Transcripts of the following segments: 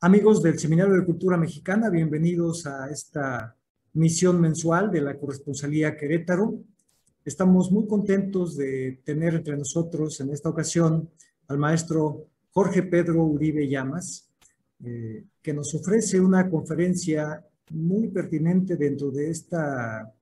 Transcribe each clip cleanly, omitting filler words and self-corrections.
Amigos del Seminario de Cultura Mexicana, bienvenidos a esta misión mensual de la Corresponsalía Querétaro. Estamos muy contentos de tener entre nosotros en esta ocasión al maestro Jorge Pedro Uribe Llamas, que nos ofrece una conferencia muy pertinente dentro de esta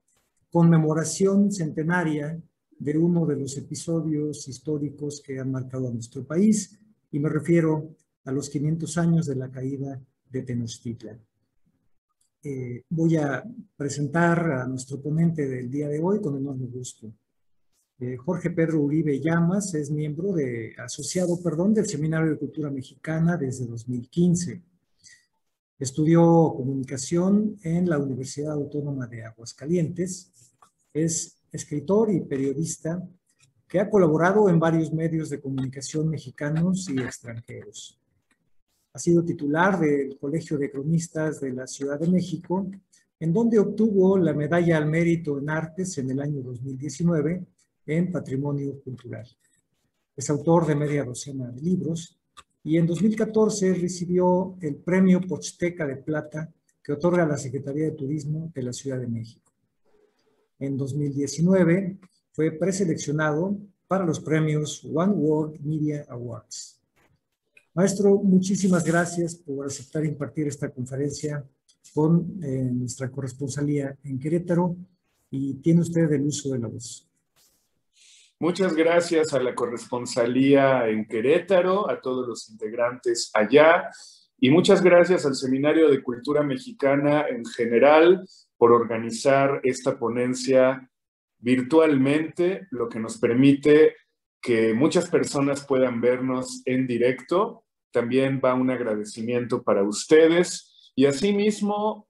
conmemoración centenaria de uno de los episodios históricos que han marcado a nuestro país, y me refiero a los 500 años de la caída de Tenochtitlan. Voy a presentar a nuestro ponente del día de hoy con enorme gusto. Jorge Pedro Uribe Llamas es miembro asociado del Seminario de Cultura Mexicana desde 2015. Estudió comunicación en la Universidad Autónoma de Aguascalientes. Es escritor y periodista que ha colaborado en varios medios de comunicación mexicanos y extranjeros. Ha sido titular del Colegio de Cronistas de la Ciudad de México, en donde obtuvo la Medalla al Mérito en Artes en el año 2019 en Patrimonio Cultural. Es autor de media docena de libros y en 2014 recibió el Premio Pochteka de Plata que otorga la Secretaría de Turismo de la Ciudad de México. En 2019 fue preseleccionado para los premios One World Media Awards. Maestro, muchísimas gracias por aceptar impartir esta conferencia con nuestra corresponsalía en Querétaro, y tiene usted el uso de la voz. Muchas gracias a la corresponsalía en Querétaro, a todos los integrantes allá, y muchas gracias al Seminario de Cultura Mexicana en general por organizar esta ponencia virtualmente, lo que nos permite que muchas personas puedan vernos en directo. También va un agradecimiento para ustedes y asimismo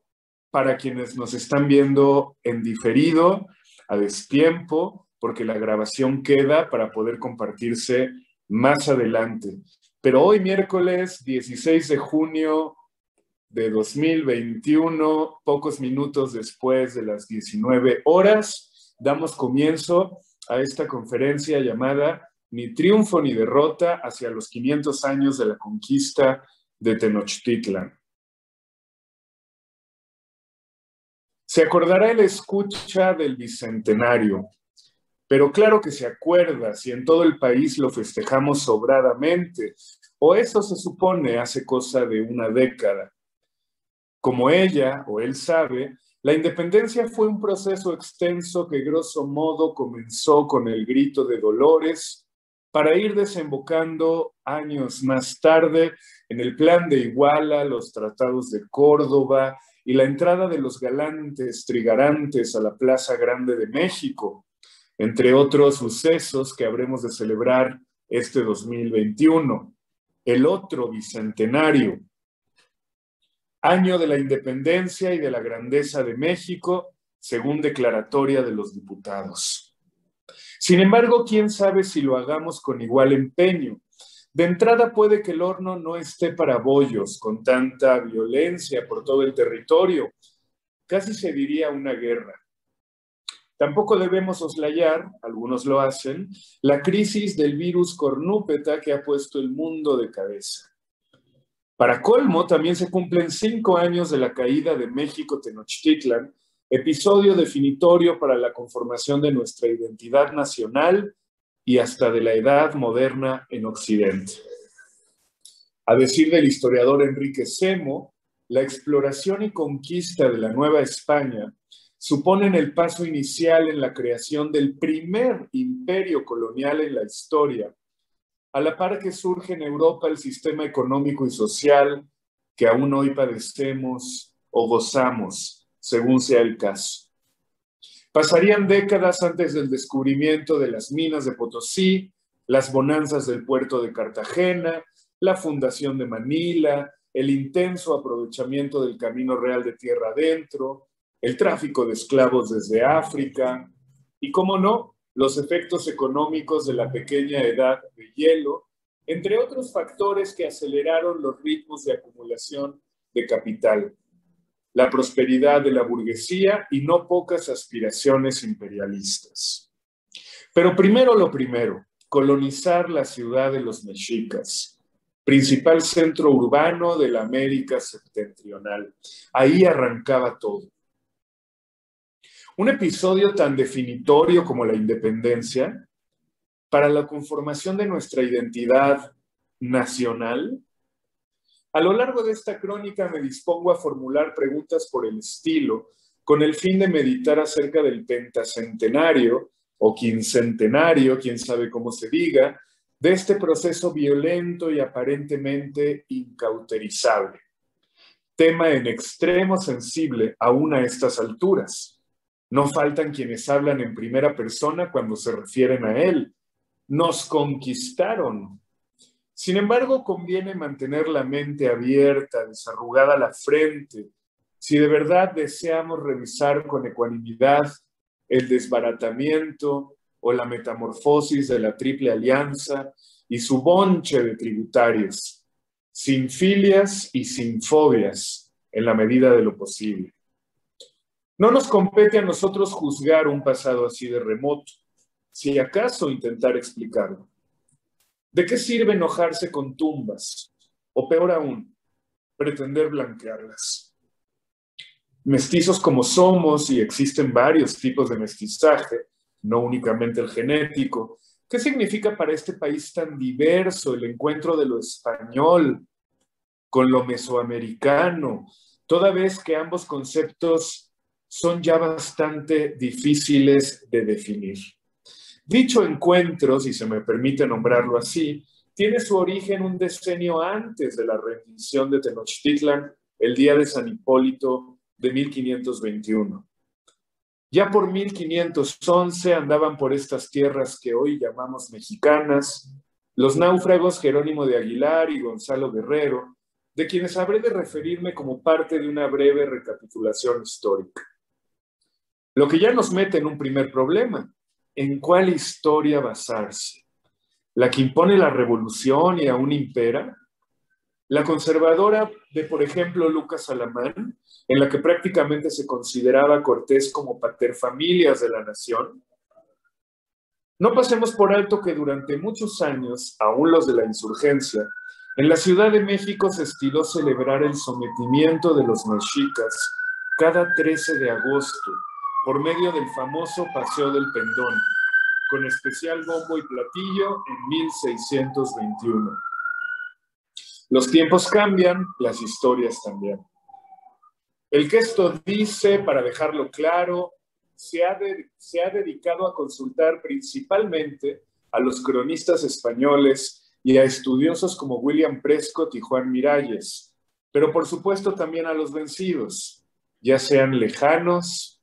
para quienes nos están viendo en diferido, a destiempo, porque la grabación queda para poder compartirse más adelante. Pero hoy, miércoles 16 de junio de 2021, pocos minutos después de las 19 horas, damos comienzo a esta conferencia llamada Ni triunfo ni derrota hacia los 500 años de la conquista de Tenochtitlan. Se acordará el escucha del Bicentenario, pero claro que se acuerda si en todo el país lo festejamos sobradamente, o eso se supone hace cosa de una década. Como ella o él sabe, la independencia fue un proceso extenso que grosso modo comenzó con el grito de Dolores, para ir desembocando años más tarde en el Plan de Iguala, los tratados de Córdoba y la entrada de los galantes trigarantes a la Plaza Grande de México, entre otros sucesos que habremos de celebrar este 2021, el otro bicentenario, año de la independencia y de la grandeza de México, según declaratoria de los diputados. Sin embargo, quién sabe si lo hagamos con igual empeño. De entrada puede que el horno no esté para bollos con tanta violencia por todo el territorio. Casi se diría una guerra. Tampoco debemos soslayar, algunos lo hacen, la crisis del virus cornúpeta que ha puesto el mundo de cabeza. Para colmo, también se cumplen 5 años de la caída de México Tenochtitlan, episodio definitorio para la conformación de nuestra identidad nacional y hasta de la edad moderna en Occidente. A decir del historiador Enrique Semo, la exploración y conquista de la Nueva España suponen el paso inicial en la creación del primer imperio colonial en la historia, a la par que surge en Europa el sistema económico y social que aún hoy padecemos o gozamos, según sea el caso. Pasarían décadas antes del descubrimiento de las minas de Potosí, las bonanzas del puerto de Cartagena, la fundación de Manila, el intenso aprovechamiento del Camino Real de tierra adentro, el tráfico de esclavos desde África y, cómo no, los efectos económicos de la pequeña edad de hielo, entre otros factores que aceleraron los ritmos de acumulación de capital, la prosperidad de la burguesía y no pocas aspiraciones imperialistas. Pero primero lo primero, colonizar la ciudad de los mexicas. principal centro urbano de la América septentrional. Ahí arrancaba todo. Un episodio tan definitorio como la independencia para la conformación de nuestra identidad nacional. A lo largo de esta crónica me dispongo a formular preguntas por el estilo, con el fin de meditar acerca del pentacentenario o quincentenario, quién sabe cómo se diga, de este proceso violento y aparentemente incauterizable. Tema en extremo sensible aún a estas alturas. No faltan quienes hablan en primera persona cuando se refieren a él. Nos conquistaron. Sin embargo, conviene mantener la mente abierta, desarrugada la frente, si de verdad deseamos revisar con ecuanimidad el desbaratamiento o la metamorfosis de la Triple Alianza y su bonche de tributarios, sin filias y sin fobias, en la medida de lo posible. No nos compete a nosotros juzgar un pasado así de remoto, si acaso intentar explicarlo. ¿De qué sirve enojarse con tumbas? O peor aún, pretender blanquearlas. Mestizos como somos, y existen varios tipos de mestizaje, no únicamente el genético, ¿qué significa para este país tan diverso el encuentro de lo español con lo mesoamericano, toda vez que ambos conceptos son ya bastante difíciles de definir? Dicho encuentro, si se me permite nombrarlo así, tiene su origen un decenio antes de la rendición de Tenochtitlan, el día de San Hipólito de 1521. Ya por 1511 andaban por estas tierras que hoy llamamos mexicanas los náufragos Jerónimo de Aguilar y Gonzalo Guerrero, de quienes habré de referirme como parte de una breve recapitulación histórica. Lo que ya nos mete en un primer problema: ¿en cuál historia basarse? ¿La que impone la revolución y aún impera? ¿La conservadora de, por ejemplo, Lucas Alamán, en la que prácticamente se consideraba a Cortés como paterfamilias de la nación? No pasemos por alto que durante muchos años, aún los de la insurgencia, en la Ciudad de México se estiló celebrar el sometimiento de los mexicas cada 13 de agosto, por medio del famoso Paseo del Pendón, con especial bombo y platillo en 1621. Los tiempos cambian, las historias también. El que esto dice, para dejarlo claro, se ha dedicado a consultar principalmente a los cronistas españoles y a estudiosos como William Prescott y Juan Miralles, pero por supuesto también a los vencidos, ya sean lejanos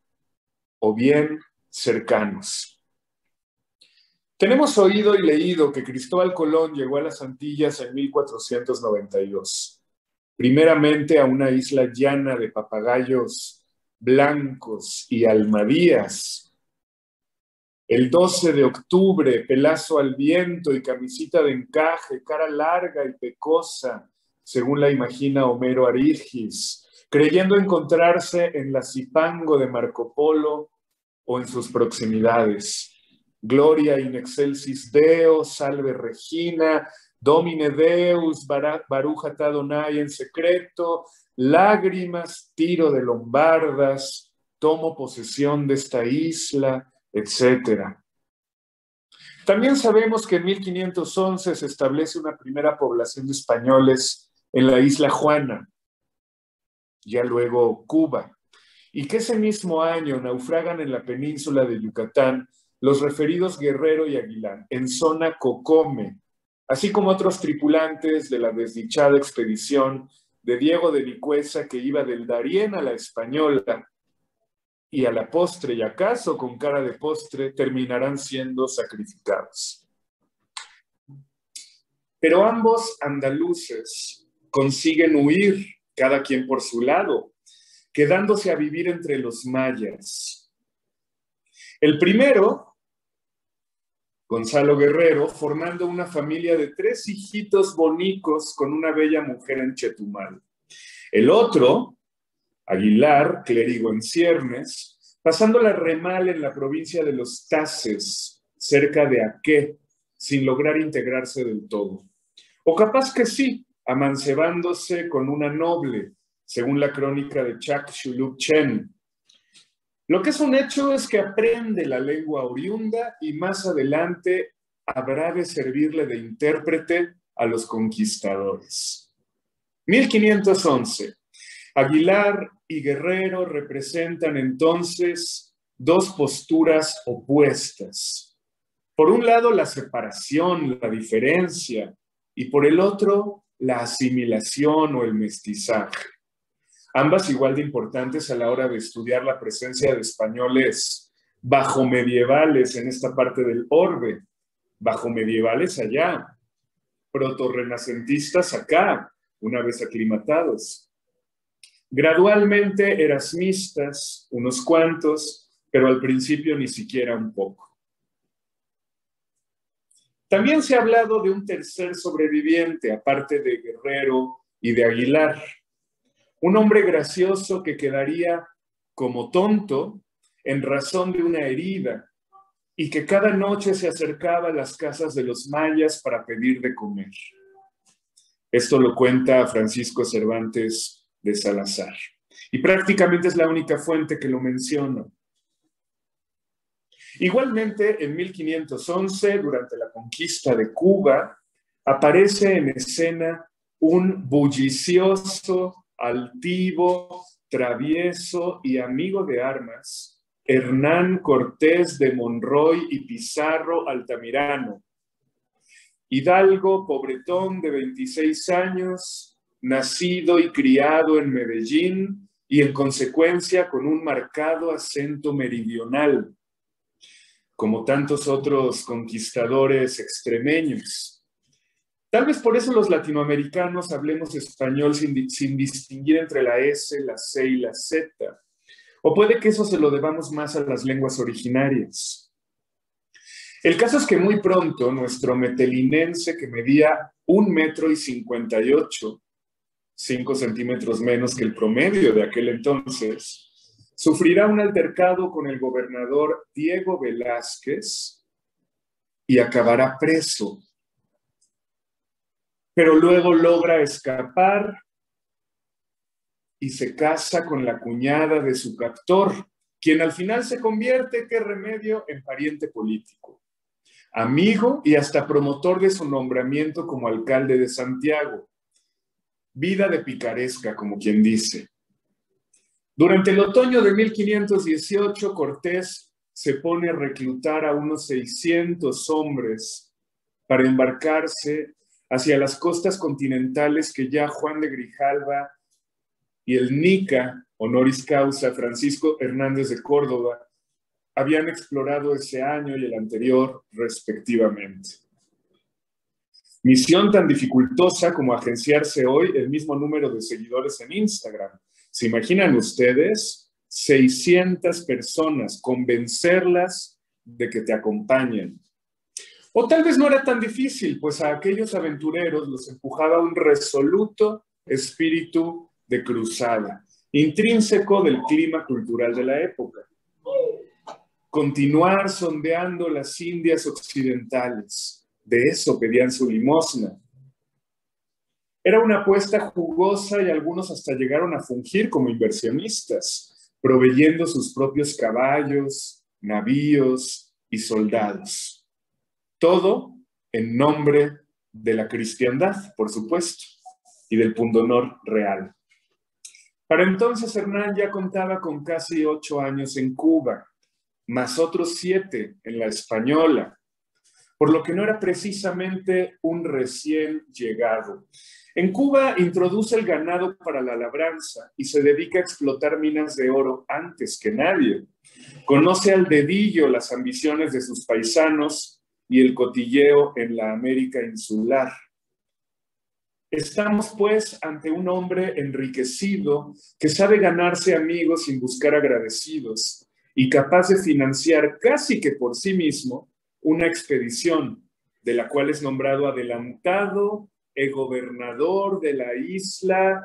o bien cercanos. Tenemos oído y leído que Cristóbal Colón llegó a las Antillas en 1492, primeramente a una isla llana de papagayos blancos y almadías. El 12 de octubre, pelazo al viento y camisita de encaje, cara larga y pecosa, según la imagina Homero Arigis, creyendo encontrarse en la Zipango de Marco Polo o en sus proximidades. Gloria in excelsis Deo, salve Regina, Domine Deus, Baruch Adonai en secreto, lágrimas, tiro de lombardas, tomo posesión de esta isla, etc. También sabemos que en 1511 se establece una primera población de españoles en la isla Juana, ya luego Cuba, y que ese mismo año naufragan en la península de Yucatán los referidos Guerrero y Aguilar, en zona Cocome, así como otros tripulantes de la desdichada expedición de Diego de Vicuesa, que iba del Darién a la Española, y a la postre, y acaso con cara de postre, terminarán siendo sacrificados. Pero ambos andaluces consiguen huir, cada quien por su lado, quedándose a vivir entre los mayas. El primero, Gonzalo Guerrero, formando una familia de 3 hijitos bonicos con una bella mujer en Chetumal. El otro, Aguilar, clérigo en ciernes, pasándola re mal en la provincia de los Taces, cerca de Aque, sin lograr integrarse del todo. O capaz que sí, amancebándose con una noble, según la crónica de Chak Shuluk Chen. Lo que es un hecho es que aprende la lengua oriunda y más adelante habrá de servirle de intérprete a los conquistadores. 1511. Aguilar y Guerrero representan entonces dos posturas opuestas. Por un lado, la separación, la diferencia, y por el otro, la asimilación o el mestizaje. Ambas igual de importantes a la hora de estudiar la presencia de españoles bajo medievales en esta parte del orbe, bajo medievales allá, protorrenacentistas acá, una vez aclimatados. Gradualmente erasmistas, unos cuantos, pero al principio ni siquiera un poco. También se ha hablado de un tercer sobreviviente, aparte de Guerrero y de Aguilar. Un hombre gracioso que quedaría como tonto en razón de una herida y que cada noche se acercaba a las casas de los mayas para pedir de comer. Esto lo cuenta Francisco Cervantes de Salazar. Y prácticamente es la única fuente que lo menciona. Igualmente, en 1511, durante la conquista de Cuba, aparece en escena un bullicioso, altivo, travieso y amigo de armas, Hernán Cortés de Monroy y Pizarro Altamirano. Hidalgo, pobretón de 26 años, nacido y criado en Medellín y en consecuencia con un marcado acento meridional, como tantos otros conquistadores extremeños. Tal vez por eso los latinoamericanos hablemos español sin distinguir entre la S, la C y la Z. O puede que eso se lo debamos más a las lenguas originarias. El caso es que muy pronto nuestro metelinense, que medía 1,58 m, 5 centímetros menos que el promedio de aquel entonces, sufrirá un altercado con el gobernador Diego Velázquez y acabará preso. Pero luego logra escapar y se casa con la cuñada de su captor, quien al final se convierte, qué remedio, en pariente político, amigo y hasta promotor de su nombramiento como alcalde de Santiago. Vida de picaresca, como quien dice. Durante el otoño de 1518, Cortés se pone a reclutar a unos 600 hombres para embarcarse hacia las costas continentales que ya Juan de Grijalva y el Nica, honoris causa Francisco Hernández de Córdoba, habían explorado ese año y el anterior respectivamente. Misión tan dificultosa como agenciarse hoy el mismo número de seguidores en Instagram. ¿Se imaginan ustedes? 600 personas, convencerlas de que te acompañen. O tal vez no era tan difícil, pues a aquellos aventureros los empujaba un resoluto espíritu de cruzada, intrínseco del clima cultural de la época. Continuar sondeando las Indias occidentales, de eso pedían su limosna. Era una apuesta jugosa y algunos hasta llegaron a fungir como inversionistas, proveyendo sus propios caballos, navíos y soldados. Todo en nombre de la cristiandad, por supuesto, y del pundonor real. Para entonces Hernán ya contaba con casi 8 años en Cuba, más otros 7 en la Española, por lo que no era precisamente un recién llegado. En Cuba introduce el ganado para la labranza y se dedica a explotar minas de oro antes que nadie. Conoce al dedillo las ambiciones de sus paisanos y el cotilleo en la América insular. Estamos, pues, ante un hombre enriquecido que sabe ganarse amigos sin buscar agradecidos y capaz de financiar casi que por sí mismo una expedición de la cual es nombrado adelantado gobernador de la isla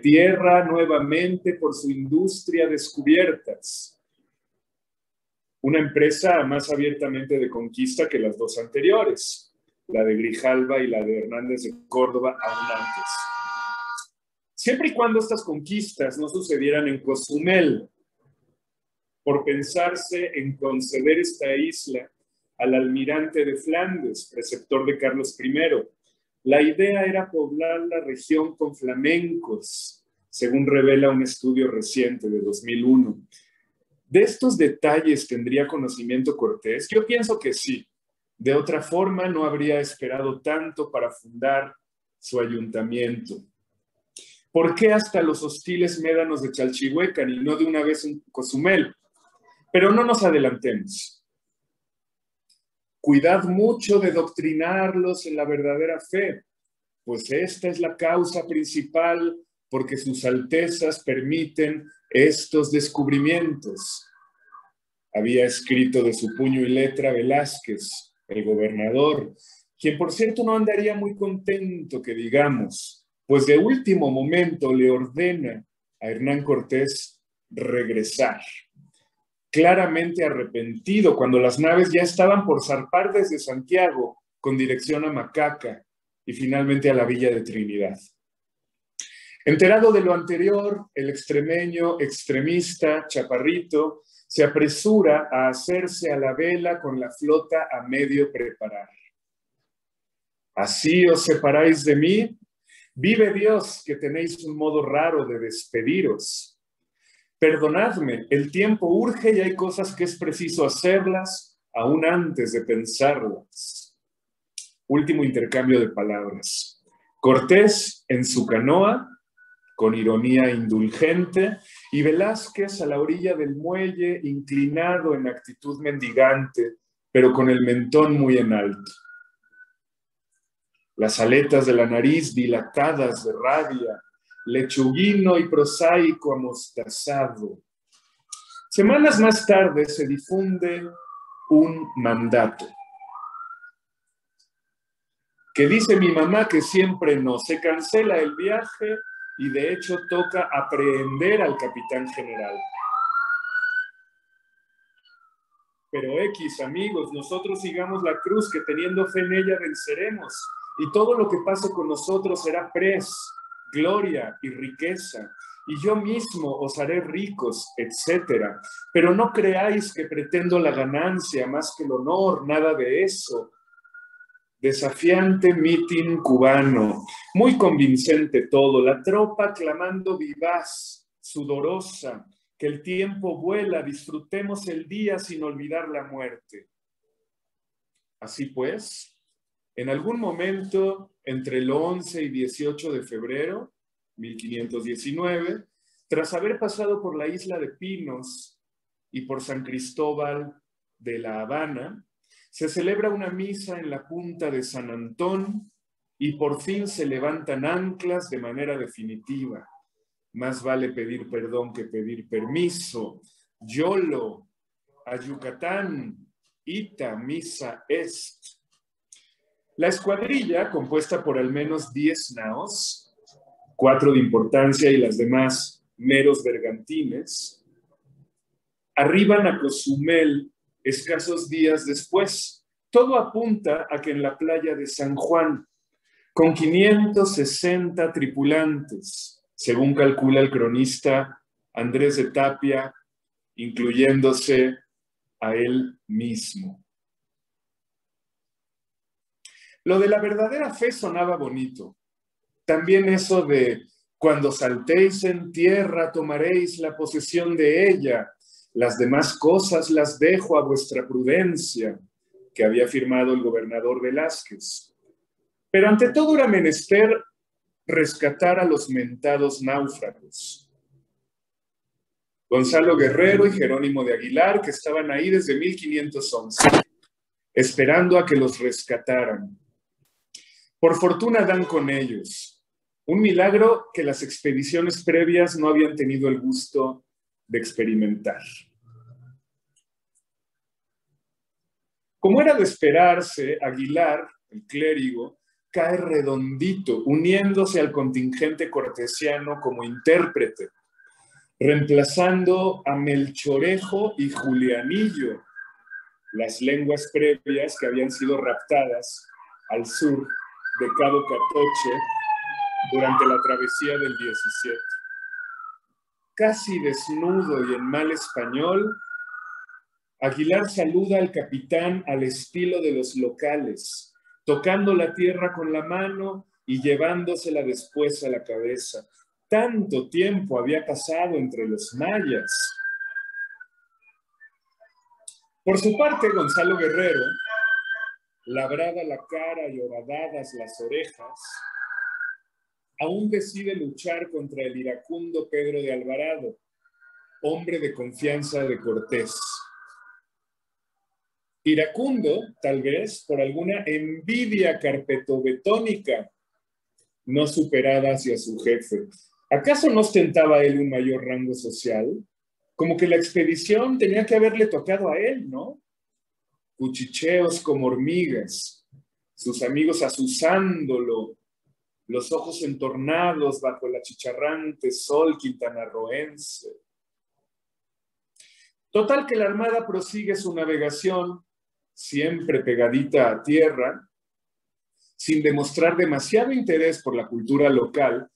tierra nuevamente por su industria descubiertas. Una empresa más abiertamente de conquista que las dos anteriores. la de Grijalva y la de Hernández de Córdoba aún antes. Siempre y cuando estas conquistas no sucedieran en Cozumel, por pensarse en conceder esta isla al almirante de Flandes, preceptor de Carlos I. La idea era poblar la región con flamencos, según revela un estudio reciente de 2001. ¿De estos detalles tendría conocimiento Cortés? Yo pienso que sí. De otra forma, no habría esperado tanto para fundar su ayuntamiento. ¿Por qué hasta los hostiles médanos de Chalchihuecan y no de una vez en Cozumel? Pero no nos adelantemos. Cuidad mucho de doctrinarlos en la verdadera fe, pues esta es la causa principal porque sus altezas permiten estos descubrimientos. Había escrito de su puño y letra Velázquez, el gobernador, quien por cierto no andaría muy contento, que digamos, pues de último momento le ordena a Hernán Cortés regresar. Claramente arrepentido cuando las naves ya estaban por zarpar desde Santiago con dirección a Macaca y finalmente a la villa de Trinidad. Enterado de lo anterior, el extremeño extremista Chaparrito se apresura a hacerse a la vela con la flota a medio preparar. ¿Así os separáis de mí? Vive Dios que tenéis un modo raro de despediros. Perdonadme, el tiempo urge y hay cosas que es preciso hacerlas aún antes de pensarlas. Último intercambio de palabras. Cortés en su canoa, con ironía indulgente, y Velázquez a la orilla del muelle, inclinado en actitud mendigante, pero con el mentón muy en alto. Las aletas de la nariz dilatadas de rabia, lechuguino y prosaico amostazado. Semanas más tarde se difunde un mandato que dice mi mamá que siempre no, se cancela el viaje y de hecho toca aprehender al capitán general. Pero amigos, nosotros sigamos la cruz que teniendo fe en ella venceremos y todo lo que pase con nosotros será pres, gloria y riqueza, y yo mismo os haré ricos, etc. Pero no creáis que pretendo la ganancia más que el honor, nada de eso. Desafiante mitin cubano, muy convincente todo, la tropa clamando vivaz, sudorosa, que el tiempo vuela, disfrutemos el día sin olvidar la muerte. Así pues, en algún momento entre el 11 y 18 de febrero, 1519, tras haber pasado por la isla de Pinos y por San Cristóbal de La Habana, se celebra una misa en la punta de San Antón y por fin se levantan anclas de manera definitiva. Más vale pedir perdón que pedir permiso. Yolo, a Yucatán, ita misa est. La escuadrilla, compuesta por al menos 10 naos, 4 de importancia y las demás meros bergantines, arriban a Cozumel escasos días después. Todo apunta a que en la playa de San Juan, con 560 tripulantes, según calcula el cronista Andrés de Tapia, incluyéndose a él mismo. Lo de la verdadera fe sonaba bonito. También eso de cuando saltéis en tierra tomaréis la posesión de ella. Las demás cosas las dejo a vuestra prudencia, que había firmado el gobernador Velázquez. Pero ante todo era menester rescatar a los mentados náufragos. Gonzalo Guerrero y Jerónimo de Aguilar, que estaban ahí desde 1511, esperando a que los rescataran. Por fortuna dan con ellos. Un milagro que las expediciones previas no habían tenido el gusto de experimentar. Como era de esperarse, Aguilar, el clérigo, cae redondito, uniéndose al contingente cortesiano como intérprete, reemplazando a Melchorejo y Julianillo, las lenguas previas que habían sido raptadas al sur de Cabo Catoche durante la travesía del 17. Casi desnudo y en mal español, Aguilar saluda al capitán al estilo de los locales, tocando la tierra con la mano y llevándosela después a la cabeza. Tanto tiempo había pasado entre los mayas. Por su parte, Gonzalo Guerrero, labrada la cara y horadadas las orejas, aún decide luchar contra el iracundo Pedro de Alvarado, hombre de confianza de Cortés. Iracundo, tal vez, por alguna envidia carpetobetónica no superada hacia su jefe. ¿Acaso no ostentaba él un mayor rango social? Como que la expedición tenía que haberle tocado a él, ¿no? Cuchicheos como hormigas, sus amigos azuzándolo, los ojos entornados bajo el achicharrante sol quintanarroense. Total que la Armada prosigue su navegación, siempre pegadita a tierra, sin demostrar demasiado interés por la cultura local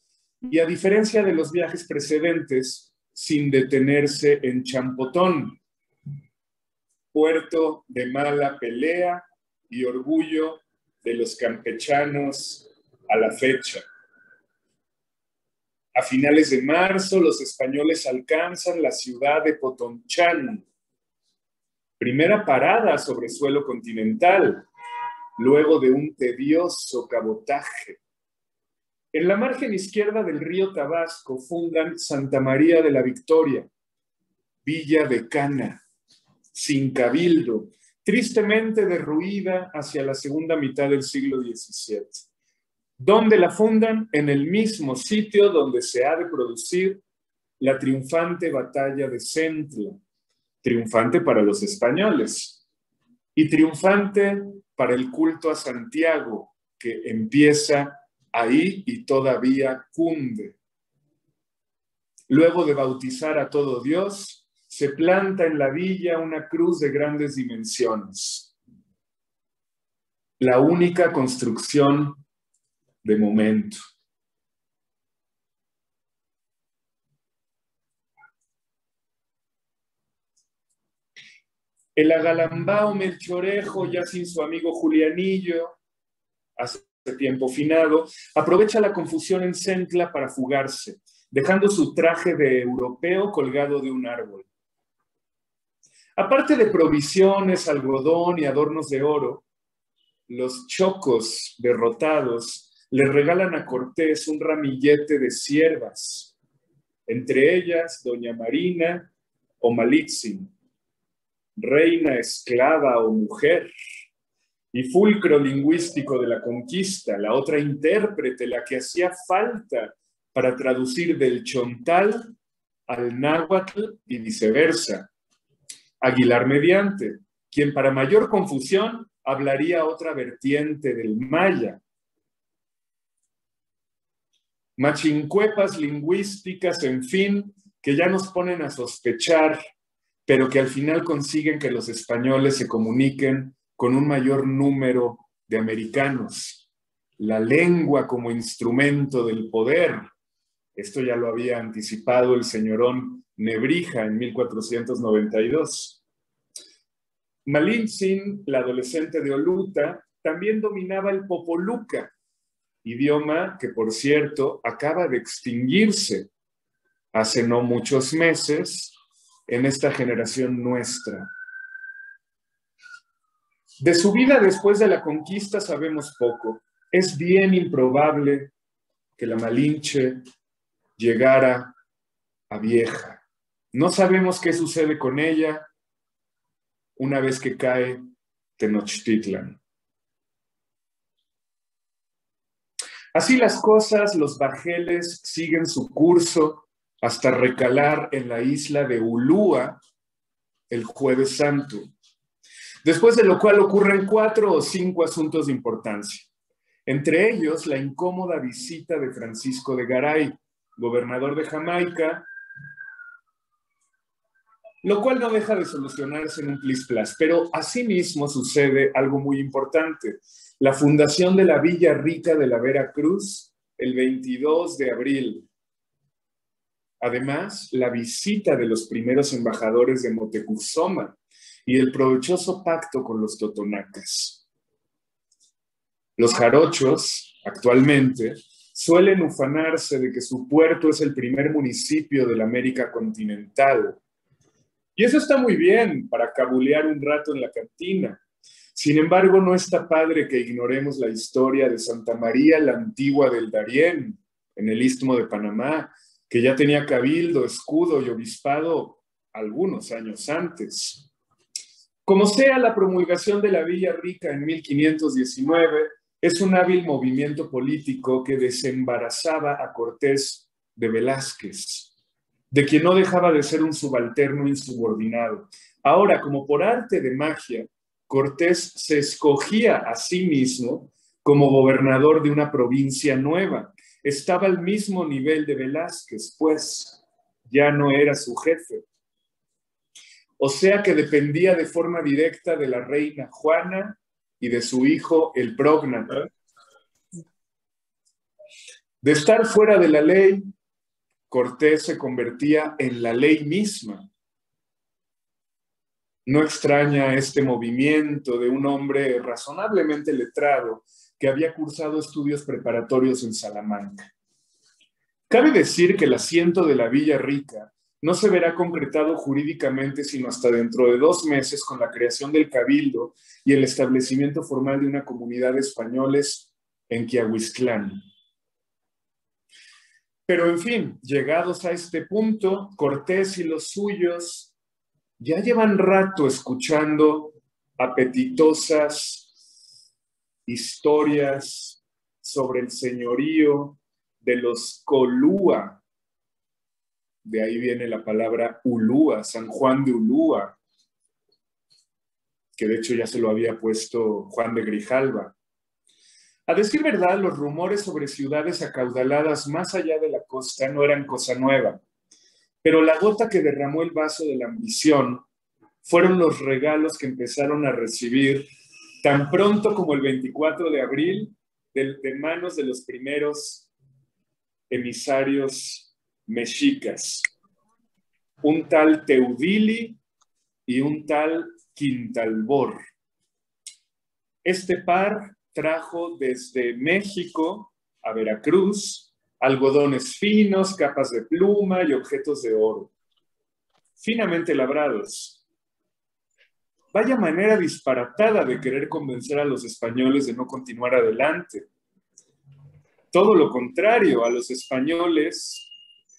y, a diferencia de los viajes precedentes, sin detenerse en Champotón, puerto de mala pelea y orgullo de los campechanos a la fecha. A finales de marzo, los españoles alcanzan la ciudad de Potonchán, primera parada sobre suelo continental, luego de un tedioso cabotaje. En la margen izquierda del río Tabasco fundan Santa María de la Victoria, villa decana, sin cabildo, tristemente derruida hacia la segunda mitad del siglo XVII. ¿Dónde la fundan? En el mismo sitio donde se ha de producir la triunfante batalla de Centla, triunfante para los españoles y triunfante para el culto a Santiago, que empieza ahí y todavía cunde. Luego de bautizar a todo Dios, se planta en la villa una cruz de grandes dimensiones. La única construcción de momento. El agalambao Melchorejo, ya sin su amigo Julianillo, hace tiempo finado, aprovecha la confusión en Centla para fugarse, dejando su traje de europeo colgado de un árbol. Aparte de provisiones, algodón y adornos de oro, los chocos derrotados le regalan a Cortés un ramillete de siervas, entre ellas doña Marina o Malitzin, reina, esclava o mujer, y fulcro lingüístico de la conquista, la otra intérprete, la que hacía falta para traducir del chontal al náhuatl y viceversa. Aguilar mediante, quien para mayor confusión hablaría otra vertiente del maya. Machincuepas lingüísticas, en fin, que ya nos ponen a sospechar, pero que al final consiguen que los españoles se comuniquen con un mayor número de americanos. La lengua como instrumento del poder. Esto ya lo había anticipado el señorón Nebrija en 1492. Malintzin, la adolescente de Oluta, también dominaba el popoluca, idioma que, por cierto, acaba de extinguirse hace no muchos meses en esta generación nuestra. De su vida después de la conquista sabemos poco. Es bien improbable que la Malinche llegara a vieja. No sabemos qué sucede con ella una vez que cae Tenochtitlan. Así las cosas, los bajeles siguen su curso hasta recalar en la isla de Ulúa el Jueves Santo, después de lo cual ocurren 4 o 5 asuntos de importancia. Entre ellos, la incómoda visita de Francisco de Garay, gobernador de Jamaica, lo cual no deja de solucionarse en un plis-plas, pero asimismo sucede algo muy importante. la fundación de la Villa Rica de la Veracruz el 22 de abril. Además, la visita de los primeros embajadores de Motecuzoma y el provechoso pacto con los totonacas. Los jarochos, actualmente, suelen ufanarse de que su puerto es el primer municipio de la América continental. Y eso está muy bien para cabulear un rato en la cantina. Sin embargo, no está padre que ignoremos la historia de Santa María la Antigua del Darién, en el Istmo de Panamá, que ya tenía cabildo, escudo y obispado algunos años antes. Como sea, la promulgación de la Villa Rica en 1519 es un hábil movimiento político que desembarazaba a Cortés de Velázquez, de quien no dejaba de ser un subalterno insubordinado. Ahora, como por arte de magia, Cortés se escogía a sí mismo como gobernador de una provincia nueva. Estaba al mismo nivel de Velázquez, pues ya no era su jefe. O sea que dependía de forma directa de la reina Juana y de su hijo el prógnata. De estar fuera de la ley, Cortés se convertía en la ley misma. No extraña este movimiento de un hombre razonablemente letrado que había cursado estudios preparatorios en Salamanca. Cabe decir que el asiento de la Villa Rica no se verá concretado jurídicamente sino hasta dentro de 2 meses con la creación del Cabildo y el establecimiento formal de una comunidad de españoles en Quiahuiztlán. Pero en fin, llegados a este punto, Cortés y los suyos ya llevan rato escuchando apetitosas historias sobre el señorío de los Colúa. De ahí viene la palabra Ulúa, San Juan de Ulúa, que de hecho ya se lo había puesto Juan de Grijalva. A decir verdad, los rumores sobre ciudades acaudaladas más allá de la costa no eran cosa nueva. Pero la gota que derramó el vaso de la ambición fueron los regalos que empezaron a recibir tan pronto como el 24 de abril de manos de los primeros emisarios mexicas. Un tal Teudili y un tal Quintalbor. Este par trajo desde México a Veracruz algodones finos, capas de pluma y objetos de oro, finamente labrados. Vaya manera disparatada de querer convencer a los españoles de no continuar adelante. Todo lo contrario, a los españoles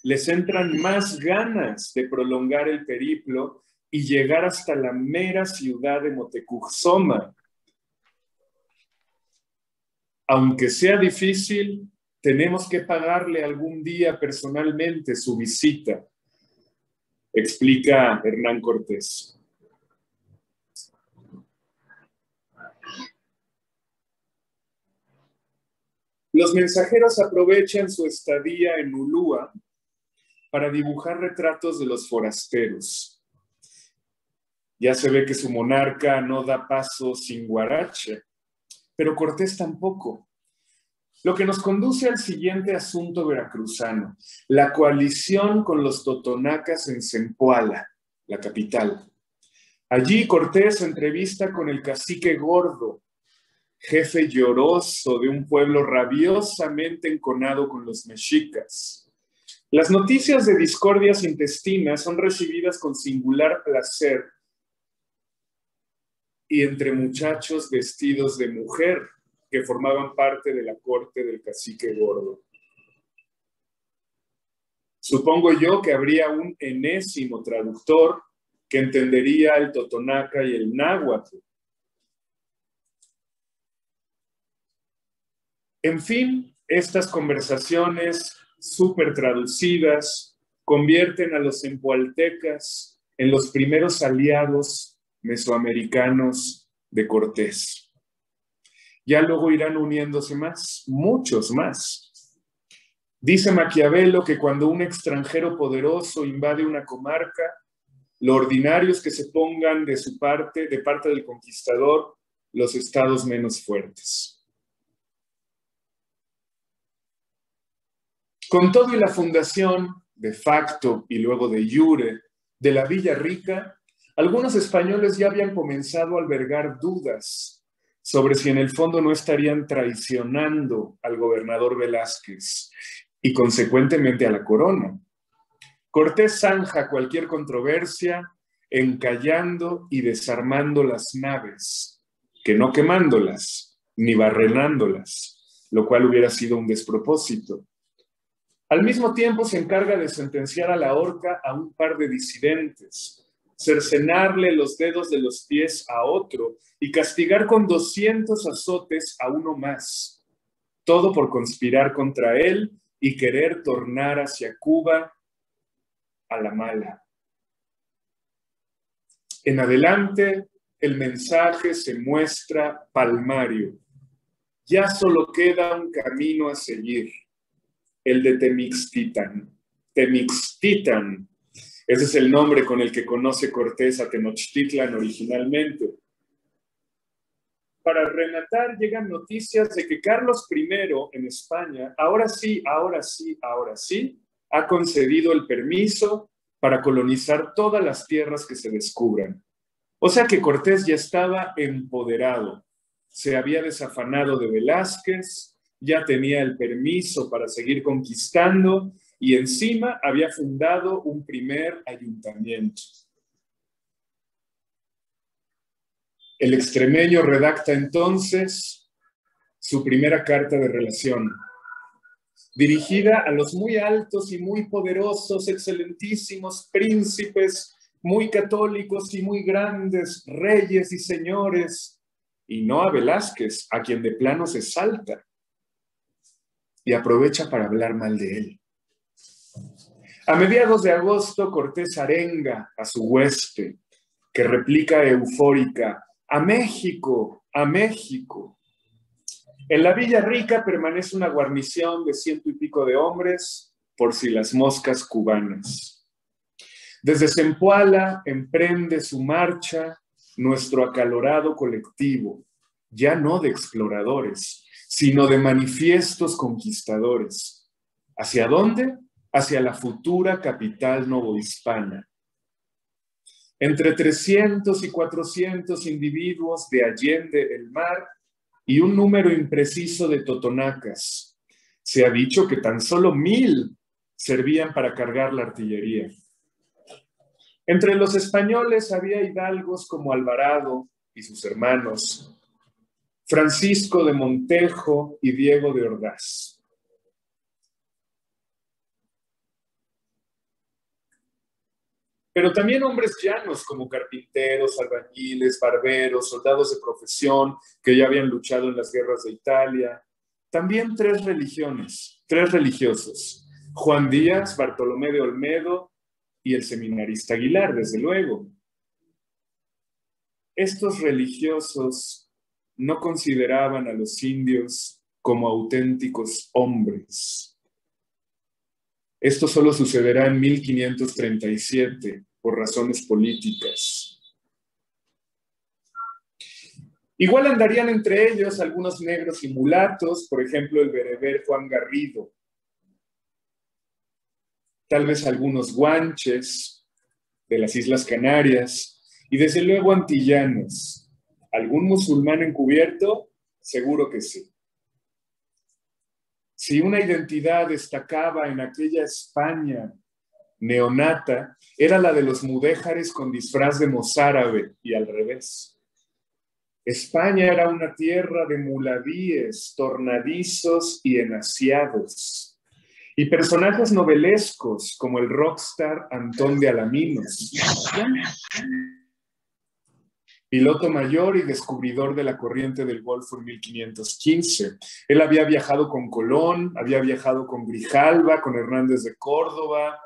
les entran más ganas de prolongar el periplo y llegar hasta la mera ciudad de Motecuzoma. Aunque sea difícil, tenemos que pagarle algún día personalmente su visita, explica Hernán Cortés. Los mensajeros aprovechan su estadía en Ulúa para dibujar retratos de los forasteros. Ya se ve que su monarca no da paso sin guarache, pero Cortés tampoco. Lo que nos conduce al siguiente asunto veracruzano, la coalición con los totonacas en Zempoala, la capital. Allí Cortés se entrevista con el cacique Gordo, jefe lloroso de un pueblo rabiosamente enconado con los mexicas. Las noticias de discordias intestinas son recibidas con singular placer y entre muchachos vestidos de mujer que formaban parte de la corte del cacique Gordo. Supongo yo que habría un enésimo traductor que entendería el totonaca y el náhuatl. En fin, estas conversaciones súper traducidas convierten a los zempoaltecas en los primeros aliados mesoamericanos de Cortés. Ya luego irán uniéndose más, muchos más. Dice Maquiavelo que cuando un extranjero poderoso invade una comarca, lo ordinario es que se pongan de su parte, de parte del conquistador, los estados menos fuertes. Con todo y la fundación, de facto y luego de jure, de la Villa Rica, algunos españoles ya habían comenzado a albergar dudas sobre si en el fondo no estarían traicionando al gobernador Velázquez y consecuentemente a la corona. Cortés zanja cualquier controversia encallando y desarmando las naves, que no quemándolas ni barrenándolas, lo cual hubiera sido un despropósito. Al mismo tiempo se encarga de sentenciar a la horca a un par de disidentes, cercenarle los dedos de los pies a otro y castigar con 200 azotes a uno más, todo por conspirar contra él y querer tornar hacia Cuba a la mala. En adelante, el mensaje se muestra palmario. Ya solo queda un camino a seguir, el de Temixtitan. Temixtitan, ese es el nombre con el que conoce Cortés a Tenochtitlan originalmente. Para rematar, llegan noticias de que Carlos I en España, ahora sí, ha concedido el permiso para colonizar todas las tierras que se descubran. O sea que Cortés ya estaba empoderado, se había desafanado de Velázquez, ya tenía el permiso para seguir conquistando y encima había fundado un primer ayuntamiento. El extremeño redacta entonces su primera carta de relación, dirigida a los muy altos y muy poderosos, excelentísimos príncipes, muy católicos y muy grandes reyes y señores, y no a Velázquez, a quien de plano se salta y aprovecha para hablar mal de él. A mediados de agosto, Cortés arenga a su hueste, que replica eufórica: ¡a México! ¡A México! En la Villa Rica permanece una guarnición de 100 y pico de hombres por si las moscas cubanas. Desde Zempoala emprende su marcha nuestro acalorado colectivo, ya no de exploradores, sino de manifiestos conquistadores. ¿Hacia dónde? Hacia la futura capital novohispana. Entre 300 y 400 individuos de allende el mar y un número impreciso de totonacas. Se ha dicho que tan solo 1000 servían para cargar la artillería. Entre los españoles había hidalgos como Alvarado y sus hermanos, Francisco de Montejo y Diego de Ordaz. Pero también hombres llanos como carpinteros, albañiles, barberos, soldados de profesión que ya habían luchado en las guerras de Italia. También 3 religiones, 3 religiosos: Juan Díaz, Bartolomé de Olmedo y el seminarista Aguilar, desde luego. Estos religiosos no consideraban a los indios como auténticos hombres. Esto solo sucederá en 1537 por razones políticas. Igual andarían entre ellos algunos negros y mulatos, por ejemplo el bereber Juan Garrido. Tal vez algunos guanches de las Islas Canarias y desde luego antillanos. ¿Algún musulmán encubierto? Seguro que sí. Si una identidad destacaba en aquella España neonata, era la de los mudéjares con disfraz de mozárabe y al revés. España era una tierra de muladíes, tornadizos y enasiados, y personajes novelescos como el rockstar Antón de Alaminos, piloto mayor y descubridor de la corriente del Golfo en 1515. Él había viajado con Colón, había viajado con Grijalva, con Hernández de Córdoba,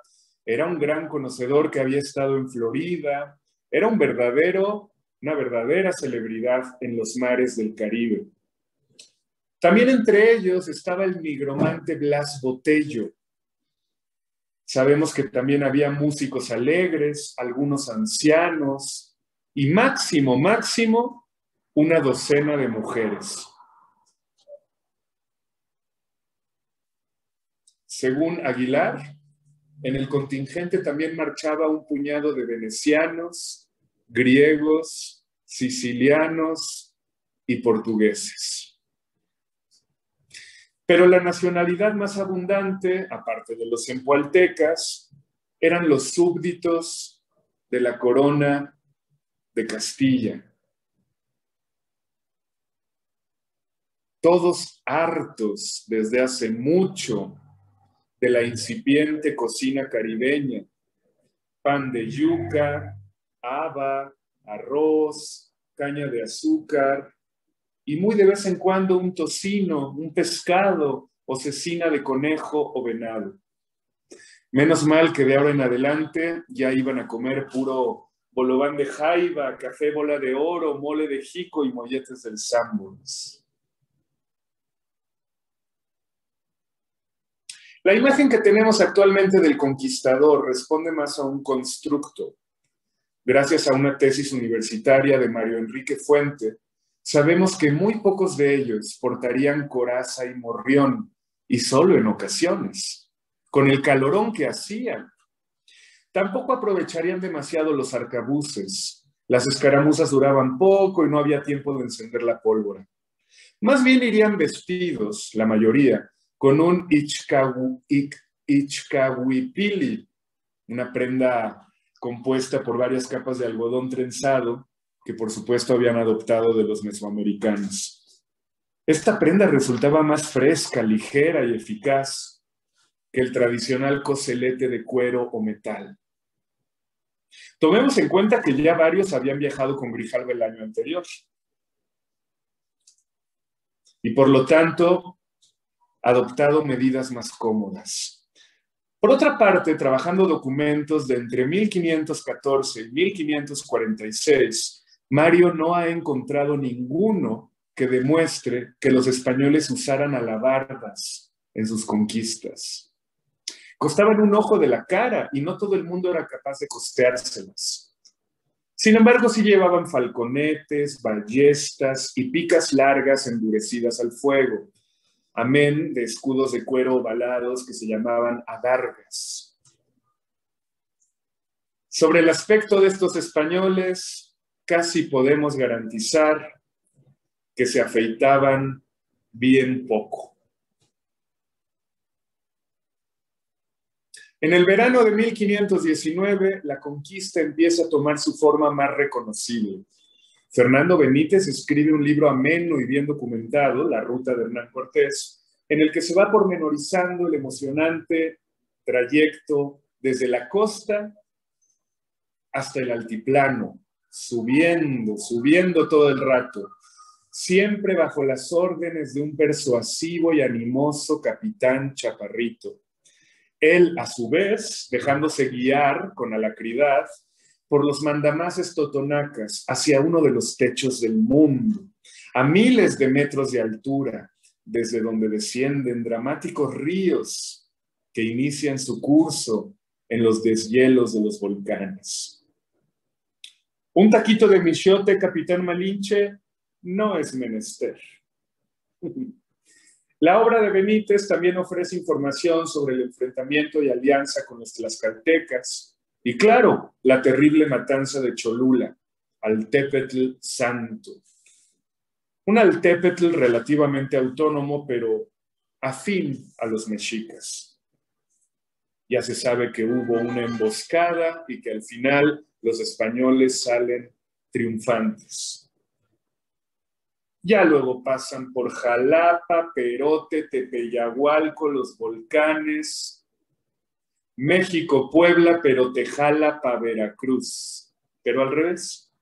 era un gran conocedor que había estado en Florida, era una verdadera celebridad en los mares del Caribe. También entre ellos estaba el nigromante Blas Botello. Sabemos que también había músicos alegres, algunos ancianos, y máximo, una docena de mujeres. Según Aguilar, en el contingente también marchaba un puñado de venecianos, griegos, sicilianos y portugueses. Pero la nacionalidad más abundante, aparte de los zempoaltecas, eran los súbditos de la corona de Castilla. Todos hartos desde hace mucho de la incipiente cocina caribeña, pan de yuca, haba, arroz, caña de azúcar y muy de vez en cuando un tocino, un pescado o cecina de conejo o venado. Menos mal que de ahora en adelante ya iban a comer puro bolobán de jaiba, café bola de oro, mole de jico y molletes del Sanborns. La imagen que tenemos actualmente del conquistador responde más a un constructo. Gracias a una tesis universitaria de Mario Enrique Fuente, sabemos que muy pocos de ellos portarían coraza y morrión, y solo en ocasiones, con el calorón que hacían. Tampoco aprovecharían demasiado los arcabuces. Las escaramuzas duraban poco y no había tiempo de encender la pólvora. Más bien irían vestidos, la mayoría, con un ichcahuipili, una prenda compuesta por varias capas de algodón trenzado que por supuesto habían adoptado de los mesoamericanos. Esta prenda resultaba más fresca, ligera y eficaz que el tradicional coselete de cuero o metal. Tomemos en cuenta que ya varios habían viajado con Grijalva el año anterior. Y por lo tanto, adoptado medidas más cómodas. Por otra parte, trabajando documentos de entre 1514 y 1546, Mario no ha encontrado ninguno que demuestre que los españoles usaran alabardas en sus conquistas. Costaban un ojo de la cara y no todo el mundo era capaz de costeárselas. Sin embargo, sí llevaban falconetes, ballestas y picas largas endurecidas al fuego, amén de escudos de cuero ovalados que se llamaban adargas. Sobre el aspecto de estos españoles, casi podemos garantizar que se afeitaban bien poco. En el verano de 1519, la conquista empieza a tomar su forma más reconocible. Fernando Benítez escribe un libro ameno y bien documentado, La Ruta de Hernán Cortés, en el que se va pormenorizando el emocionante trayecto desde la costa hasta el altiplano, subiendo todo el rato, siempre bajo las órdenes de un persuasivo y animoso capitán Chaparrito. Él, a su vez, dejándose guiar con alacridad por los mandamases totonacas hacia uno de los techos del mundo, a miles de metros de altura, desde donde descienden dramáticos ríos que inician su curso en los deshielos de los volcanes. Un taquito de michote, capitán Malinche, no es menester. La obra de Benítez también ofrece información sobre el enfrentamiento y alianza con los tlaxcaltecas y, claro, la terrible matanza de Cholula, Altépetl Santo. Un Altépetl relativamente autónomo, pero afín a los mexicas. Ya se sabe que hubo una emboscada y que al final los españoles salen triunfantes. Ya luego pasan por Jalapa, Perote, Tepeyagualco, los volcanes, México, Puebla, Perote, Jalapa, Veracruz. Pero al revés.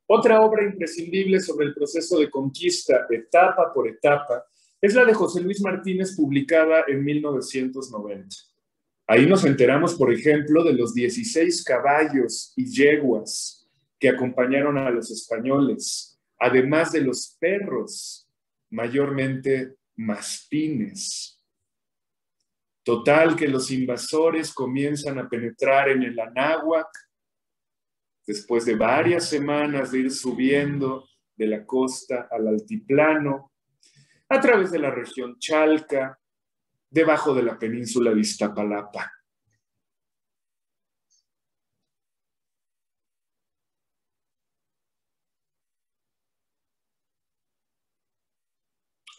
Otra obra imprescindible sobre el proceso de conquista, etapa por etapa, es la de José Luis Martínez, publicada en 1990. Ahí nos enteramos, por ejemplo, de los 16 caballos y yeguas que acompañaron a los españoles, además de los perros, mayormente mastines. Total que los invasores comienzan a penetrar en el Anáhuac después de varias semanas de ir subiendo de la costa al altiplano, a través de la región Chalca, debajo de la península de Iztapalapa.